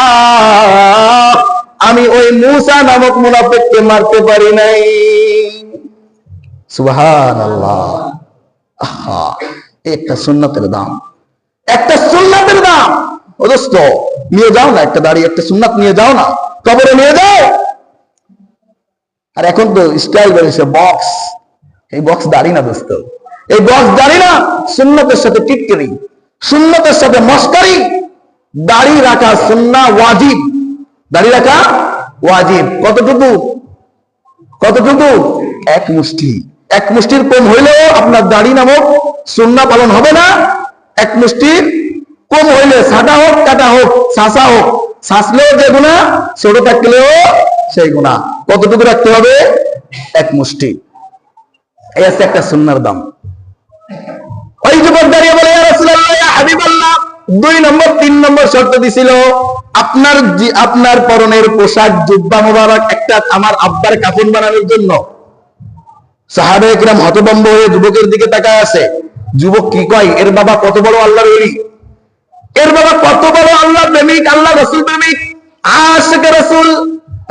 আমি ওই মুসা নামক মুনাফিককে মারতে পারি নাই। সুবহানাল্লাহ। আহা, একটা সুন্নাতের দাম, একটা সুন্নাতের দাম। ও দোস্ত, নিয়ে যাও না একটা দাড়ি, একটা সুন্নাত নিয়ে যাও না, কবরে নিয়ে যাও। আর এখন তো স্টাইল বেরিয়েছে বক্স, এই বক্স দাড়ি না দোস্ত, এই বক্স দাড়ি না, সুন্নতের সাথে টিটকারি, সুন্নতের সাথে মস্কারি। দাড়ি রাখা সুন্নাহ ওয়াজিব, দাড়ি রাখা ওয়াজিব। কতটুকু? কতটুকু? এক মুষ্টি। এক মুষ্টির কম হইলেও আপনার দাড়ি নামক সুন্নাহ পালন হবে না। এক মুষ্টির কম হইলে, ছাটা হোক কাটা হোক ছাঁচা হোক, ছাঁচলেও যে গুনাহ, ছোট থাকলেও সেই গুনাহ। কতটুকু রাখতে হবে? এক মুষ্টি। এই আছে একটা সুন্নাহর দাম। ওই যুবক দাঁড়িয়ে বলে, ইয়া রাসূলুল্লাহ, ইয়া হাবিবাল্লাহ, 2 নম্বর 3 নম্বর শর্ত দিছিল, আপনার পরনের পোশাক জুব্বা মোবারক একটা আমার আব্বার কাফন বানানোর জন্য। সাহাবায়ে কেরাম হতভম্ব হয়ে যুবকের দিকে তাকায় আছে। যুবক কি কয়, এর বাবা কত বড় আল্লাহর ওলি, এর বাবা কত বড় আল্লাহ প্রেমিক, আল্লাহ রাসূল প্রেমিক, আশিকে রাসূল,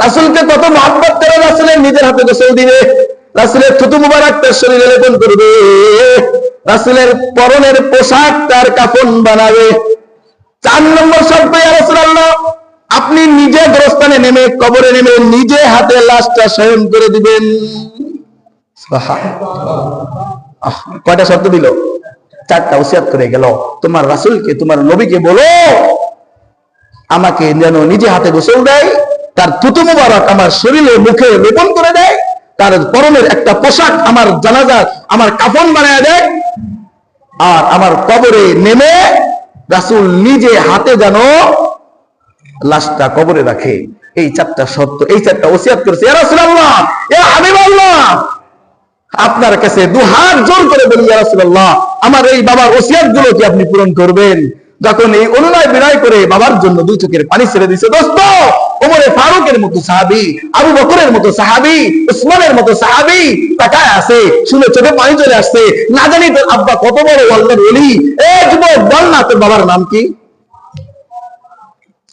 রাসূলকে কত মহব্বত করে, রাসূলের নিজের হাতে গোসল দিবে, রাসূলের থুতু মুবারক তার শরীরে লেপন করবে, রাসূলের পরনের পোশাক তার কাফন বানাবে। 4 নম্বর শর্ত, ইয়া রাসূলুল্লাহ, আপনি নিজে গোরস্থানে নেমে কবরে নেমে নিজে হাতে লাশটা শয়ন করে দিবেন। কয়টা শর্ত দিল? 4টা ওসিয়াত করে গেল। তোমার রাসূলকে, তোমার নবীকে বলো আমাকে যেন নিজে হাতে গোসল দেয়, তার থুতু মুবারক আমার শরীরে মুখে লেপন করে দেয়, তার পরনের একটা পোশাক আমার জানাজার আমার কাফন বানায় দেয়, আর আমার কবরে নেমে রাসূল নিজে হাতে যেন লাশটা কবরে রাখে। এই 4টা শর্ত, এই 4টা ওসিয়াত করেছে। ইয়া রাসূলুল্লাহ, ইয়া হাবিবাল্লাহ, আপনার কাছে দুহাত জোর করে বলি ইয়া রাসূলুল্লাহ, আমার এই বাবার ওসিয়াত গুলো কি আপনি পূরণ করবেন? যখন এই অনুনয় বিনয় করে বাবার জন্য 2 চোখের পানি ছেড়ে দিয়েছে, দোস্ত ওমরে ফারুকের মতো সাহাবী, আবু বকরের মতো সাহাবী, উসমানের মতো সাহাবী তাকায় আছে, শুনে চোখে পানি চলে আসছে। না জানি তোর আব্বা কত বড় আল্লাহর ওলি। এ যুবক, বল না তোর বাবার নাম কি?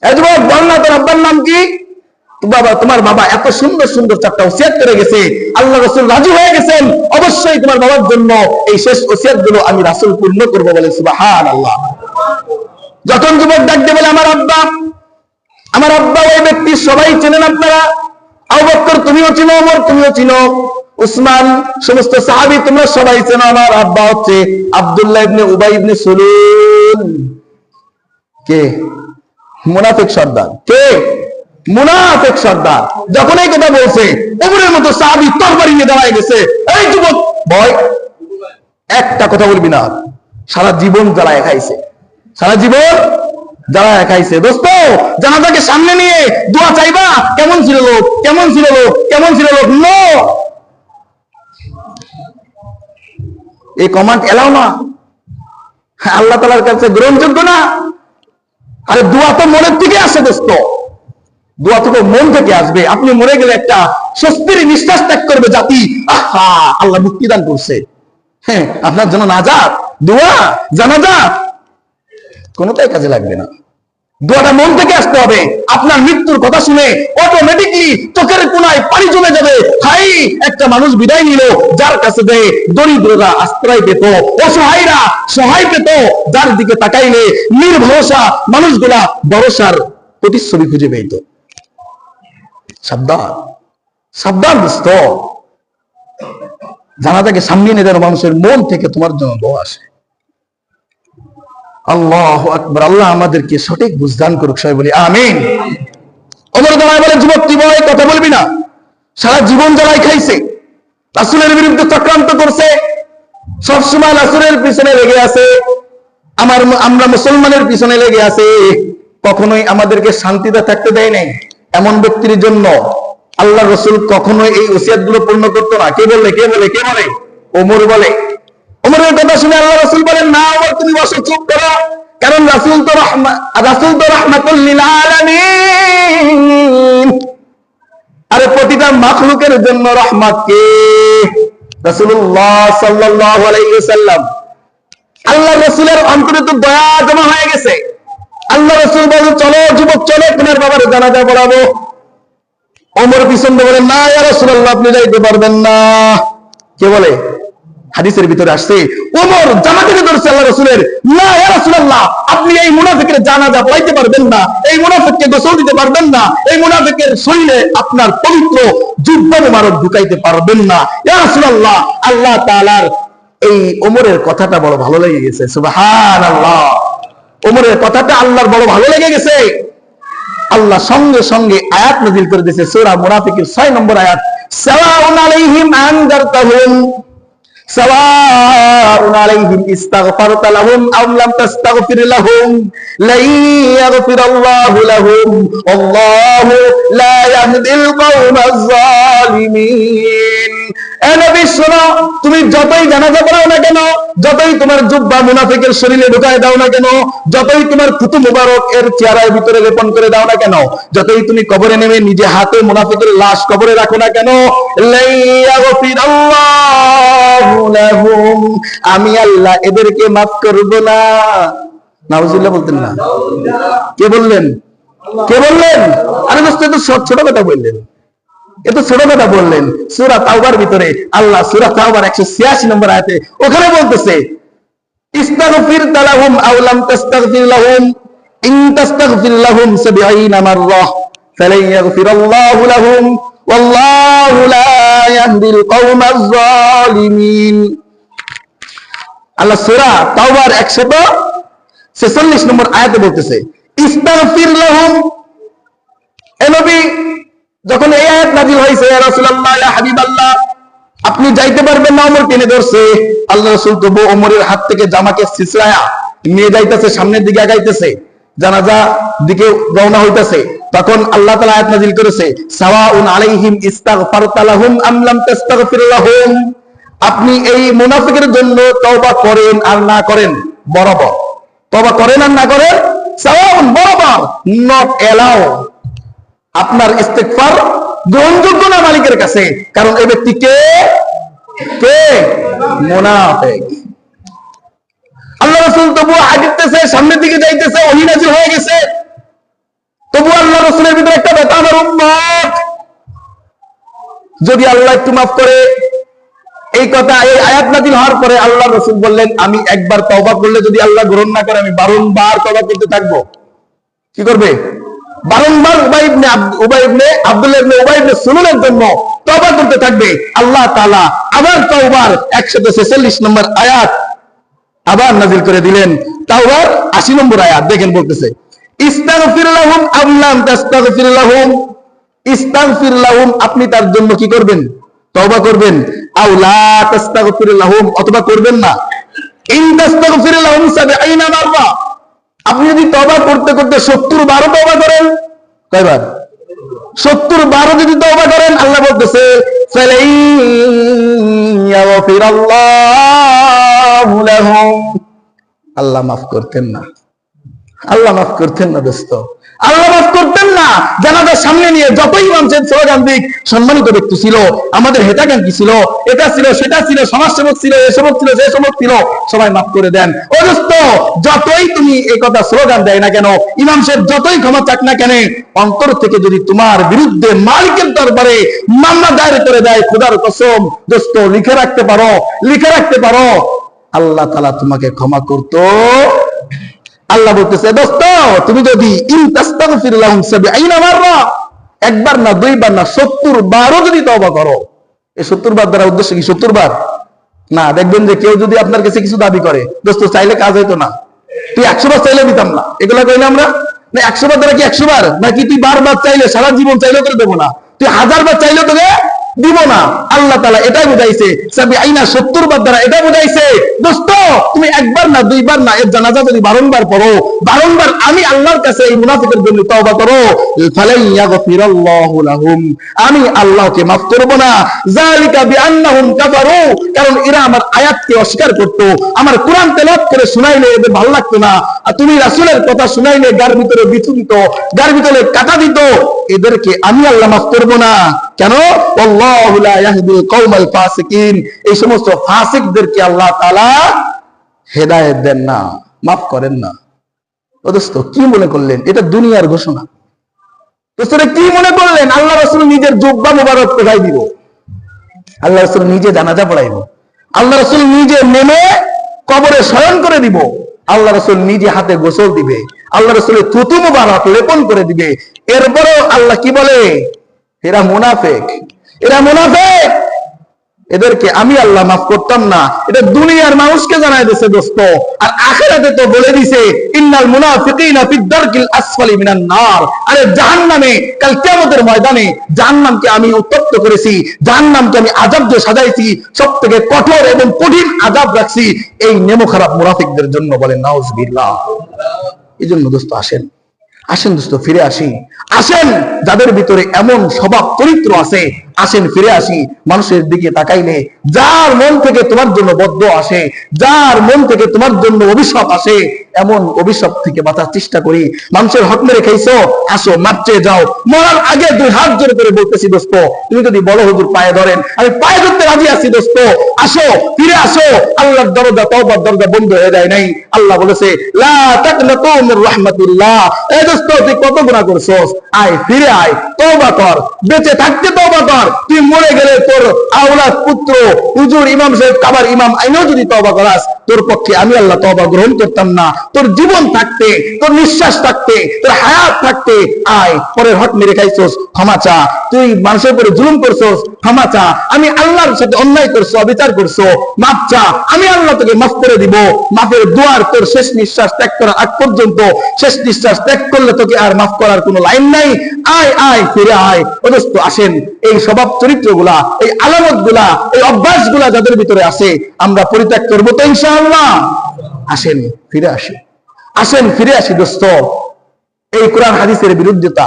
এ যুবক, বল না তোর আব্বার নাম কি? বাবা, তোমার বাবা এত সুন্দর সুন্দর 4টা ওসিয়াত করে গেছে, আল্লাহ রাসূল রাজি হয়ে গেছেন, অবশ্যই তোমার বাবার জন্য এই শেষ ওসিয়াত গুলো আমি রাসূল পূর্ণ করব। বলে সুবহানাল্লাহ। যখন যুবক ডাক দিয়ে বলে আমার আব্বা, আমার আব্বা ওই ব্যক্তি সবাই চেনেন আপনারা, আবু বকর তুমিও চিনো, ওমর তুমিও চিনো, উসমান, সমস্ত সাহাবী তোমরা সবাই চেনো। আমার আব্বা হচ্ছে আব্দুল্লাহ ইবনে উবাই ইবনে সুলুল। কে? মুনাফিক সর্দার। কে? মুনাফিক সর্দার। যখন এই কথা বলছে, ওমরের মতো সাহাবী তরবারি নিয়ে দাঁড়ায় গেছে। এই যুবক, ভয়, একটা কথা বলবি না। সারা জীবন জ্বালায় খাইছে, সারা জীবন জ্বালায় খাইছে। দোস্ত, জানাজাকে সামনে নিয়ে দোয়া চাইবা, কেমন ছিল লোক, কেমন ছিল লোক, কেমন ছিল লোক? নো, এই কমান্ড এলাও না, আল্লাহ তাআলার কাছে গ্রহণযোগ্য না। আরে দোয়া তো মনের থেকে আসে দোস্ত, দোয়া তো মন থেকে আসবে। আপনি মরে গেলে একটা স্বস্তির নিঃশ্বাস ত্যাগ করবে জাতি, আহা আল্লাহ মুক্তি দান করছে। হ্যাঁ, আপনার জন্য নাজাত, দোয়া, জানাজাত কোনটাই কাজে লাগবে না। দোয়াটা মন থেকে আসতে হবে। আপনার মৃত্যুর কথা শুনে অটোমেটিকলি চোখের কোনায় পানি জমে যাবে। হাই, একটা মানুষ বিদায় নিল যার কাছে দেয় দরিদ্ররা আশ্রয় পেত, অসহায়রা সহায় পেত, যার দিকে তাকাইলে নির্ভরসা মানুষগুলা ভরসার প্রতিচ্ছবি খুঁজে পেত। সাবধান, সাবধান দোস্ত, জানাজাকে সামনে নিয়ে যেন মানুষের মন থেকে তোমার জন্য দোয়া আসে। আল্লাহু আকবার। আল্লাহ আমাদেরকে সঠিক বুঝদান করুক, সবাই বলি আমিন। ওমর দাঁড়ায় বলে, যুবক তুই বল, কথা বলবি না? সারা জীবন জ্বালাই খাইছে, রাসূলের বিরুদ্ধে চক্রান্ত করছে, সবসময় রাসূলের পিছনে লেগে আছে, আমরা মুসলমানের পিছনে লেগে আছে, কখনোই আমাদেরকে শান্তিতে থাকতে দেয় নাই। এমন ব্যক্তির জন্য আল্লাহ রাসূল কখনোই এই ওসিয়ত গুলো পূর্ণ করতো না। কে বলে? কে বলে? কে বলে? ওমর বলে। ওমরের কথা শুনে আল্লাহ রাসূল বলেন, না ওমর তুমি বসো, চুপ করো, কারণ রাসূল তো রাহমাতুল লিল আলামিন। আরে প্রতিটা মাখলুকের জন্য রহমত কে? রাসূলুল্লাহ সাল্লাল্লাহু আলাইহি ওয়াসাল্লাম। আল্লাহ রাসূলের অন্তরে তো দয়া জমা হয়ে গেছে। আল্লাহ রাসূল বলেন, চলো যুবক, চলো তোমার বাবার জানাজা পড়াবো। ওমর পিছন দিয়ে বলেন, না ইয়া রাসূলুল্লাহ আপনি যাইতে পারবেন না। কে বলে? হাদিসের ভিতরে আসছে, ওমর জামাতে ধরছে আল্লাহ রাসূলের, না ইয়া রাসূলুল্লাহ আপনি এই মুনাফিকের জানাজা পড়াইতে পারবেন না, এই মুনাফিককে গোসল দিতে পারবেন না, এই মুনাফিকের শরীরে আপনার পবিত্র জুব্বা মোবারক ঢুকাইতে পারবেন না। ইয়া রাসূলুল্লাহ, আল্লাহ তাআলার এই ওমরের কথাটা বড় ভালো লেগে গেছে। সুবহানাল্লাহ, ওমরের কথাটা আল্লাহর বড় ভালো লেগে গেছে। আল্লাহ সঙ্গে সঙ্গে আয়াত নাযিল করে দিয়েছে, সূরা মুনাফিকের 6 নম্বর আয়াত, সাওয়াউন আলাইহিম আনজারতাহুম সাওয়াউন আলাইহিম ইস্তাগফারতা লাহুম আও লাম তাস্তাগফির লাহুম লা ইয়াগফিরাল্লাহু লাহুম আল্লাহু লা ইয়াহদিল কওমাজ জালিমিন। এ নবী শোনো, তুমি যতই জানাজা পড়াও না কেন, যতই তোমার জুব্বা মুনাফিকের শরীরে ঢুকায় দাও না কেন, যতই তোমার থুতু মুবারক এর চেহারার ভিতরে লেপন করে দাও না কেন, যতই তুমি কবরে নেমে নিজে হাতে মুনাফিকের লাশ কবরে রাখো না কেন, লা ইয়াগফিরাল্লাহু লাহুম, আমি আল্লাহ এদেরকে মাফ করব না। নাউজুবিল্লাহ বলতেন না? কে বললেন? কে বললেন? আরে দোস্ত, তো ছোট কথা বললেন, এত ছোট কথা বললেন। সূরা তাওবার ভিতরে আল্লাহ সূরা তাওবার 186 নম্বর আয়াতে ওখানে বলতেছে, ইস্তাগফির লাহুম আও লাম তাস্তাগফির লাহুম ইন তাস্তাগফির লাহুম 70 মাররাহ ফালান ইয়াগফিরাল্লাহু লাহুম ওয়াল্লাহু লা ইয়াহদিল কওমাজ যালিমিন। আল্লাহ সূরা তাওবার 146 নম্বর আয়াতে বলতেছে ইস্তাগফির লাহুম। এ নবী, যখন এই আয়াত নাযিল হয়েছে, ইয়া রাসূলুল্লাহ, ইয়া হাবিবাল্লাহ, আপনি যাইতে পারবেন না, ওমর টেনে ধরছে। আল্লাহ রাসূল তবু ওমরের হাত থেকে জামাকে ছিছড়ায়া নিয়ে যাইতেছে, সামনের দিকে আগাইতেছে, জানাজা দিকে রওনা হইতেছে। তখন আল্লাহ তাআলা আয়াত নাযিল করেছে সাওয়াউন আলাইহিম ইস্তাগফারতা লাহুম আম লাম তাস্তাগফির লাহুম। আপনি এই মুনাফিকের জন্য তওবা করেন আর না করেন বরাবর, তওবা করেন আর না করেন সাওয়াউন, বরাবর, নট এলাও। আপনার ইস্তেগফার গ্রহণযোগ্য না মালিকের কাছে, কারণ এই ব্যক্তি কে? মুনাফিক। আল্লাহ রাসূল তবু আগিতেছে, সামনের দিকে যাইতেছে, ওহী নাযিল হয়ে গেছে। তবু আল্লাহ রাসূলের ভিতরে একটা ব্যথা, আমার উম্মত যদি আল্লাহ একটু মাফ করে। এই কথা, এই আয়াত নাযিল হওয়ার পরে আল্লাহ রাসূল বললেন, আমি একবার তওবা করলে যদি আল্লাহ গ্রহণ না করে, আমি বারংবার তওবা করতে থাকবো। কি করবে? বারংবার উবাই ইবনে আব্দুল্লাহ ইবনে উবাই ইবনে সুলুলের জন্য তওবা করতে থাকবে। আল্লাহ তাআলা আবার তাওবার 146 নম্বর আয়াত আবার নাযিল করে দিলেন। তাওবার 80 নম্বর আয়াত দেখেন, বলতেছে ইস্তাগফির লাহুম আম লাম তাস্তাগফির লাহুম। ইস্তাগফির লাহুম, আপনি তার জন্য কি করবেন? তওবা করবেন। আও লা তাস্তাগফির লাহুম, অথবা করবেন না। ইন তাস্তাগফির লাহুম 70 মাররা, আপনি যদি তওবা করতে করতে 70 বারও তওবা করেন, কয়বার? 70 বারও যদি তওবা করেন, আল্লাহ বলতেছে ফালাই ইয়াগফিরাল্লাহু লাহুম, আল্লাহ মাফ করতেন না। আল্লাহ মাফ করতেন না দোস্ত, আল্লাহ মাফ করতেন না। জানাজার সামনে নিয়ে যতই ইমাম সাহেব স্লোগান দিক, সম্মানিত ব্যক্তি ছিল, আমাদের হেতাকাঙ্ক্ষী ছিল, এটা ছিল সেটা ছিল, সমাজসেবক ছিল, এসবক ছিল, যে সবক ছিল, সবাই মাফ করে দেন। ও দোস্ত, যতই তুমি এই কথা স্লোগান দেয় না কেন, ইমাম সাহেব যতই ক্ষমা চাক না কেন, অন্তর থেকে যদি তোমার বিরুদ্ধে মালিকের দরবারে মামলা দায়ের করে দেয়, খোদার কসম দোস্ত, লিখে রাখতে পারো আল্লাহ তাআলা তোমাকে ক্ষমা করতো। আল্লাহ বলতেছে দোস্ত, তুমি যদি ইন তাস্তাগফির লাহুম 70 মাররা, একবার না, দুইবার না, 70 বারও যদি তওবা করো। এই 70 বার দ্বারা উদ্দেশ্য কি? 70 বার না। দেখবেন যে কেউ যদি আপনার কাছে কিছু দাবি করে, দোস্ত চাইলে কাজ হইতো না, তুই 100 বার চাইলে দিতাম না, এগুলা কইলে আমরা না। 100 বার দ্বারা কি 100 বার নাকি? তুই বারবার চাইলে, সারা জীবন চাইলেও করে দেবো না, তুই 1000 বার চাইলেও তোকে দিব না। আল্লাহ তাআলা এটাই বুঝাইছে 70 বার দ্বারা, এটা বুঝাইছে দোস্ত, তুমি একবার না, দুইবার না, এর জানাজা যদি বারংবার পড়ো, বারংবার আমি আল্লাহর কাছে এই মুনাফিকের জন্য তওবা করো, ফালাই ইয়াগফিরাল্লাহু লাহুম, আমি আল্লাহকে মাফ করব না। যালিকা বিআন্নাহুম কাফারু, কারণ এরা আমার আয়াতকে অস্বীকার করত, আমার কোরআন তেলাওয়াত করে শুনাইলে এদের ভালো লাগতো না, আর তুমি রাসূলের কথা শুনাইলে গার ভিতরে বিছু দিত, গার ভিতরে কাটা দিত, এদেরকে আমি আল্লাহ মাফ করব না। কেন? আল্লাহু লা ইয়াহদিল কওমাল ফাসিকিন, এই সমস্ত ফাসিকদেরকে আল্লাহ তাআলা হেদায়েত দেন না, মাফ করেন না। ও দোস্ত, কি মনে করলেন এটা দুনিয়ার ঘোষণা? দোস্তরা কি মনে করলেন আল্লাহ রাসূল নিজের জুব্বা মোবারক পরাই দিব, আল্লাহ রাসূল নিজে জানাজা পড়াইব, আল্লাহ রাসূল নিজে নেমে কবরে শয়ন করে দিব, আল্লাহ রাসূল নিজে হাতে গোসল দিবে, আল্লাহ রাসূলের থুতু মোবারক লেপন করে দিবে। এরপরও আল্লাহ কি বলে? এরা মুনাফিক, এরা মুনাফিক, এদেরকে আমি আল্লাহ মাফ করতাম না। এটা দুনিয়ার মানুষকে জানাই দিয়েছে দোস্ত, আর আখিরাতে তো বলে দিয়েছে ইন্নাল মুনাফিকিনা ফিদ দারকিল আসফালি মিনান নার। আরে জাহান্নামে কাল কিয়ামতের ময়দানে জাহান্নামকে আমি উত্তপ্ত করেছি, জাহান্নামকে আমি আযাব দিয়ে সাজাইছি, সবথেকে কঠোর এবং কঠিন আযাব রাখছি এই নেমো খারাপ মুনাফিকদের জন্য। বলেন নাউজুবিল্লাহ। এইজন্য দোস্ত আসেন দোস্ত, ফিরে আসি, আসেন যাদের ভিতরে এমন স্বভাব চরিত্র আছে, আসেন ফিরে আসি। মানুষের দিকে তাকাইলে যার মন থেকে তোমার জন্য বদদোয়া আসে, যার মন থেকে তোমার জন্য অভিশাপ আসে, এমন অভিশাপ থেকে বাঁচার চেষ্টা করি। মানুষের হক মেরে খাইছো, আসো মারতে যাও, মরার আগে 2 হাত জোরে করে বলতেছি দোস্ত, তুমি যদি বলো হুজুর পায়ে ধরেন, আমি পায়ে ধরতে রাজি আছি দোস্ত, আসো ফিরে আসো। আল্লাহর দরজা, তওবার দরজা বন্ধ হয়ে যায় নাই। আল্লাহ বলেছে লা তাকনাতু মির রাহমাতিল্লাহ। এই দোস্ত, তুই কত গুনাহ করছস, আয় ফিরে আয়, তওবা কর, বেঁচে থাকতে তওবা কর। তুই মরে গেলে তোর আওলাদ, পুত্র, হুজুর, ইমাম সাহেব, কাবার ইমাম আইনেও যদি তওবা করাস, তোর পক্ষে আমি আল্লাহ তওবা গ্রহণ করতাম না। তোর জীবন থাকতে, তোর নিঃশ্বাস থাকতে, তোর হায়াত থাকতে আয়, পরের হক মেরে খাইছস, ক্ষমা চা। তুই মানুষের উপরে জুলুম করছস, ক্ষমা চা। আমি আল্লাহর সাথে অন্যায় করছো, অবিচার করছো, মাফ চা। আমি আল্লাহ তোকে মাফ করে দিব। মাফের দুয়ার তোর শেষ নিঃশ্বাস ত্যাগ করার আগ পর্যন্ত, শেষ নিঃশ্বাস ত্যাগ করলে তোকে আর মাফ করার কোনো লাইন নাই। আয় আয়, ফিরে আয়। ও দোস্ত, আসেন এই স্বভাব চরিত্রগুলা, এই আলামত গুলা, এই অভ্যাস গুলা যাদের ভিতরে আছে, আমরা পরিত্যাগ করবো তো ইনশাআল্লাহ। আসেন ফিরে আসি, আসেন ফিরে আসি দোস্ত। এই কোরআন হাদিসের বিরুদ্ধতা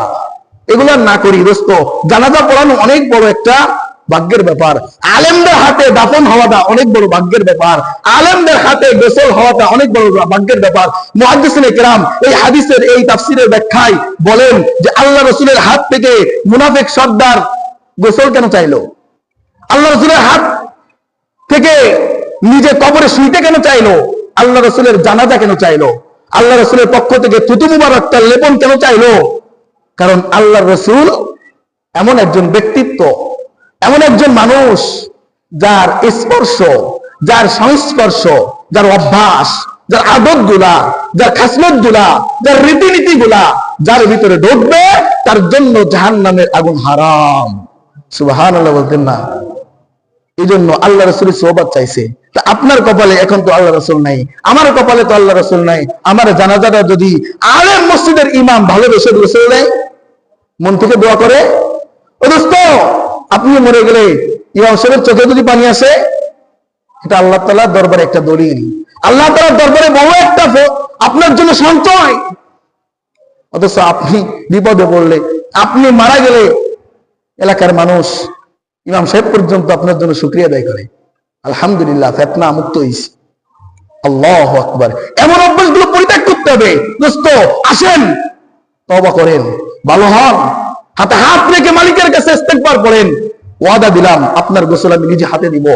এগুলা না করি দোস্ত। জানাজা পড়ানো অনেক বড় একটা ভাগ্যের ব্যাপার। আলেমদের হাতে দাফন হওয়াটা অনেক বড় ভাগ্যের ব্যাপার। আলেমদের হাতে গোসল হওয়াটা অনেক বড় ভাগ্যের ব্যাপার। মুহাদ্দিসিনে কেরাম এই হাদিসের এই তাফসীরের ব্যাখ্যায় বলেন যে আল্লাহ রাসূলের হাত থেকে মুনাফিক সর্দার গোসল কেন চাইলো? আল্লাহ রাসূলের হাত থেকে নিজে কবরে শুইতে কেন চাইলো? আল্লাহ রাসূলের জানাজা কেন চাইলো? আল্লাহ রাসূলের পক্ষ থেকে থুতু মুবারকটা লেপন কেন চাইলো? কারণ আল্লাহ রাসূল এমন একজন ব্যক্তিত্ব, এমন একজন মানুষ যার স্পর্শ, যার সংস্পর্শ, যার অভ্যাস, যার আদত গুলা, যার খাসলত গুলা, যার রীতিনীতি গুলা যার ভিতরে ঢুকবে তার জন্য জাহান্নামের আগুন হারাম। সুবহানাল্লাহ বলতেন না? এই জন্য আল্লাহ রাসূলের সোহবত চাইছে। তা আপনার কপালে এখন তো আল্লাহ রাসূল নাই, আমার কপালে তো আল্লাহ রাসূল নাই। আমার জানাজাটা যদি আলেম মসজিদের ইমাম ভালোবেসে গোসল দেয়, মন থেকে দোয়া করে, ও দোস্ত আপনি মরে গেলে ইমাম সাহেবের চোখে যদি পানি আসে, এটা আল্লাহ তাআলার দরবারে একটা দলিল, আল্লাহ তাআলার দরবারে বড় একটা আপনার জন্য সঞ্চয়। অথচ আপনি বিপদে পড়লে, আপনি মারা গেলে এলাকার মানুষ, ইমাম সাহেব পর্যন্ত আপনার জন্য শুকরিয়া আদায় করে, আলহামদুলিল্লাহ ফিতনা মুক্ত হইছি। আল্লাহু আকবার। এমন অভ্যাসগুলো পরিত্যাগ করতে হবে দোস্ত। আসেন তওবা করেন, ভালো হন, হাতে হাত রেখে মালিকের কাছে ইস্তেগফার করেন। ওয়াদা দিলাম আপনার গোসল আমি নিজে হাতে দিব।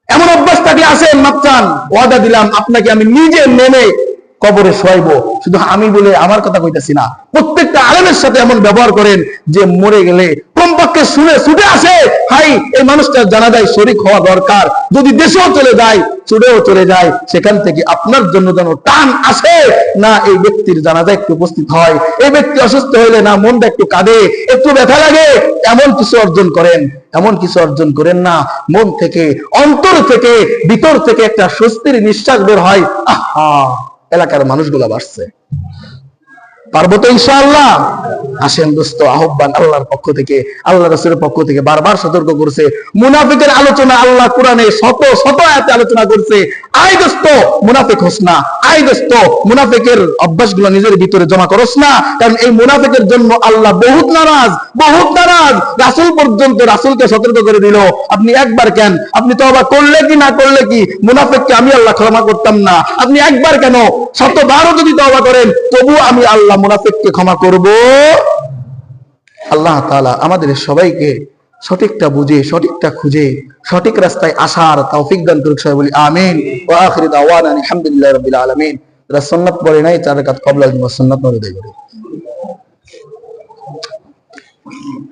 এমন অভ্যাস থাকলে আসেন, মাপ চান। ওয়াদা দিলাম আপনাকে আমি নিজে নেমে কবরে শোয়াইবো। শুধু আমি বলে আমার কথা কইতাছি না, প্রত্যেকটা আলেমের সাথে এমন ব্যবহার করেন যে মরে গেলে কমপক্ষে শুনে ছুটে আসে, হাই এই মানুষটার জানাজায় শরীক হওয়া দরকার। যদি দেশেও চলে যায়, ছুটেও চলে যায়, সেখান থেকে আপনার জন্য যেন টান আসে, না এই ব্যক্তির জানাজায় একটু উপস্থিত হয়, এই ব্যক্তি অসুস্থ হইলে না মনটা একটু কাঁদে, একটু ব্যথা লাগে। এমন কিছু অর্জন করেন, এমন কিছু অর্জন করেন না মন থেকে, অন্তর থেকে, ভিতর থেকে একটা স্বস্তির নিঃশ্বাস বের হয়, আহা এলাকার মানুষগুলা বাড়ছে, পারবো তো ইনশাআল্লাহ। আসেন দোস্ত, আহ্বান আল্লাহর পক্ষ থেকে, আল্লাহ রাসূলের পক্ষ থেকে বারবার সতর্ক করছে। মুনাফিকের আলোচনা আল্লাহ কোরআনে শত শত আয়াতে আলোচনা করছে। আই দোস্ত মুনাফিক হোস না, আই দোস্ত মুনাফিকের অভ্যাসগুলো নিজের ভিতরে জমা করস না। কারণ এই মুনাফিকের জন্য আল্লাহ বহুত নারাজ, বহুত নারাজ। রাসূল পর্যন্ত রাসূলকে সতর্ক করে দিল, আপনি একবার কেন, আপনি তওবা করলে কি না করলে কি, মুনাফিককে আমি আল্লাহ ক্ষমা করতাম না। আপনি একবার কেন, 100বারও যদি তওবা করেন তবু আমি আল্লাহ মুনাফিককে ক্ষমা করব। আল্লাহ তাআলা আমাদের সবাইকে সঠিকটা বুঝে, সঠিকটা খুঁজে, সঠিক রাস্তায় আসার তৌফিক দান করুক। সবাই বলি আমিন। ওয়া আখিরু দাওয়ানা আলহামদুলিল্লাহি রাব্বিল আলামিন। যারা সুন্নাত পড়ে নাই 4 রাকাত ক্বাবলা সুন্নাত পড়ে দেয়।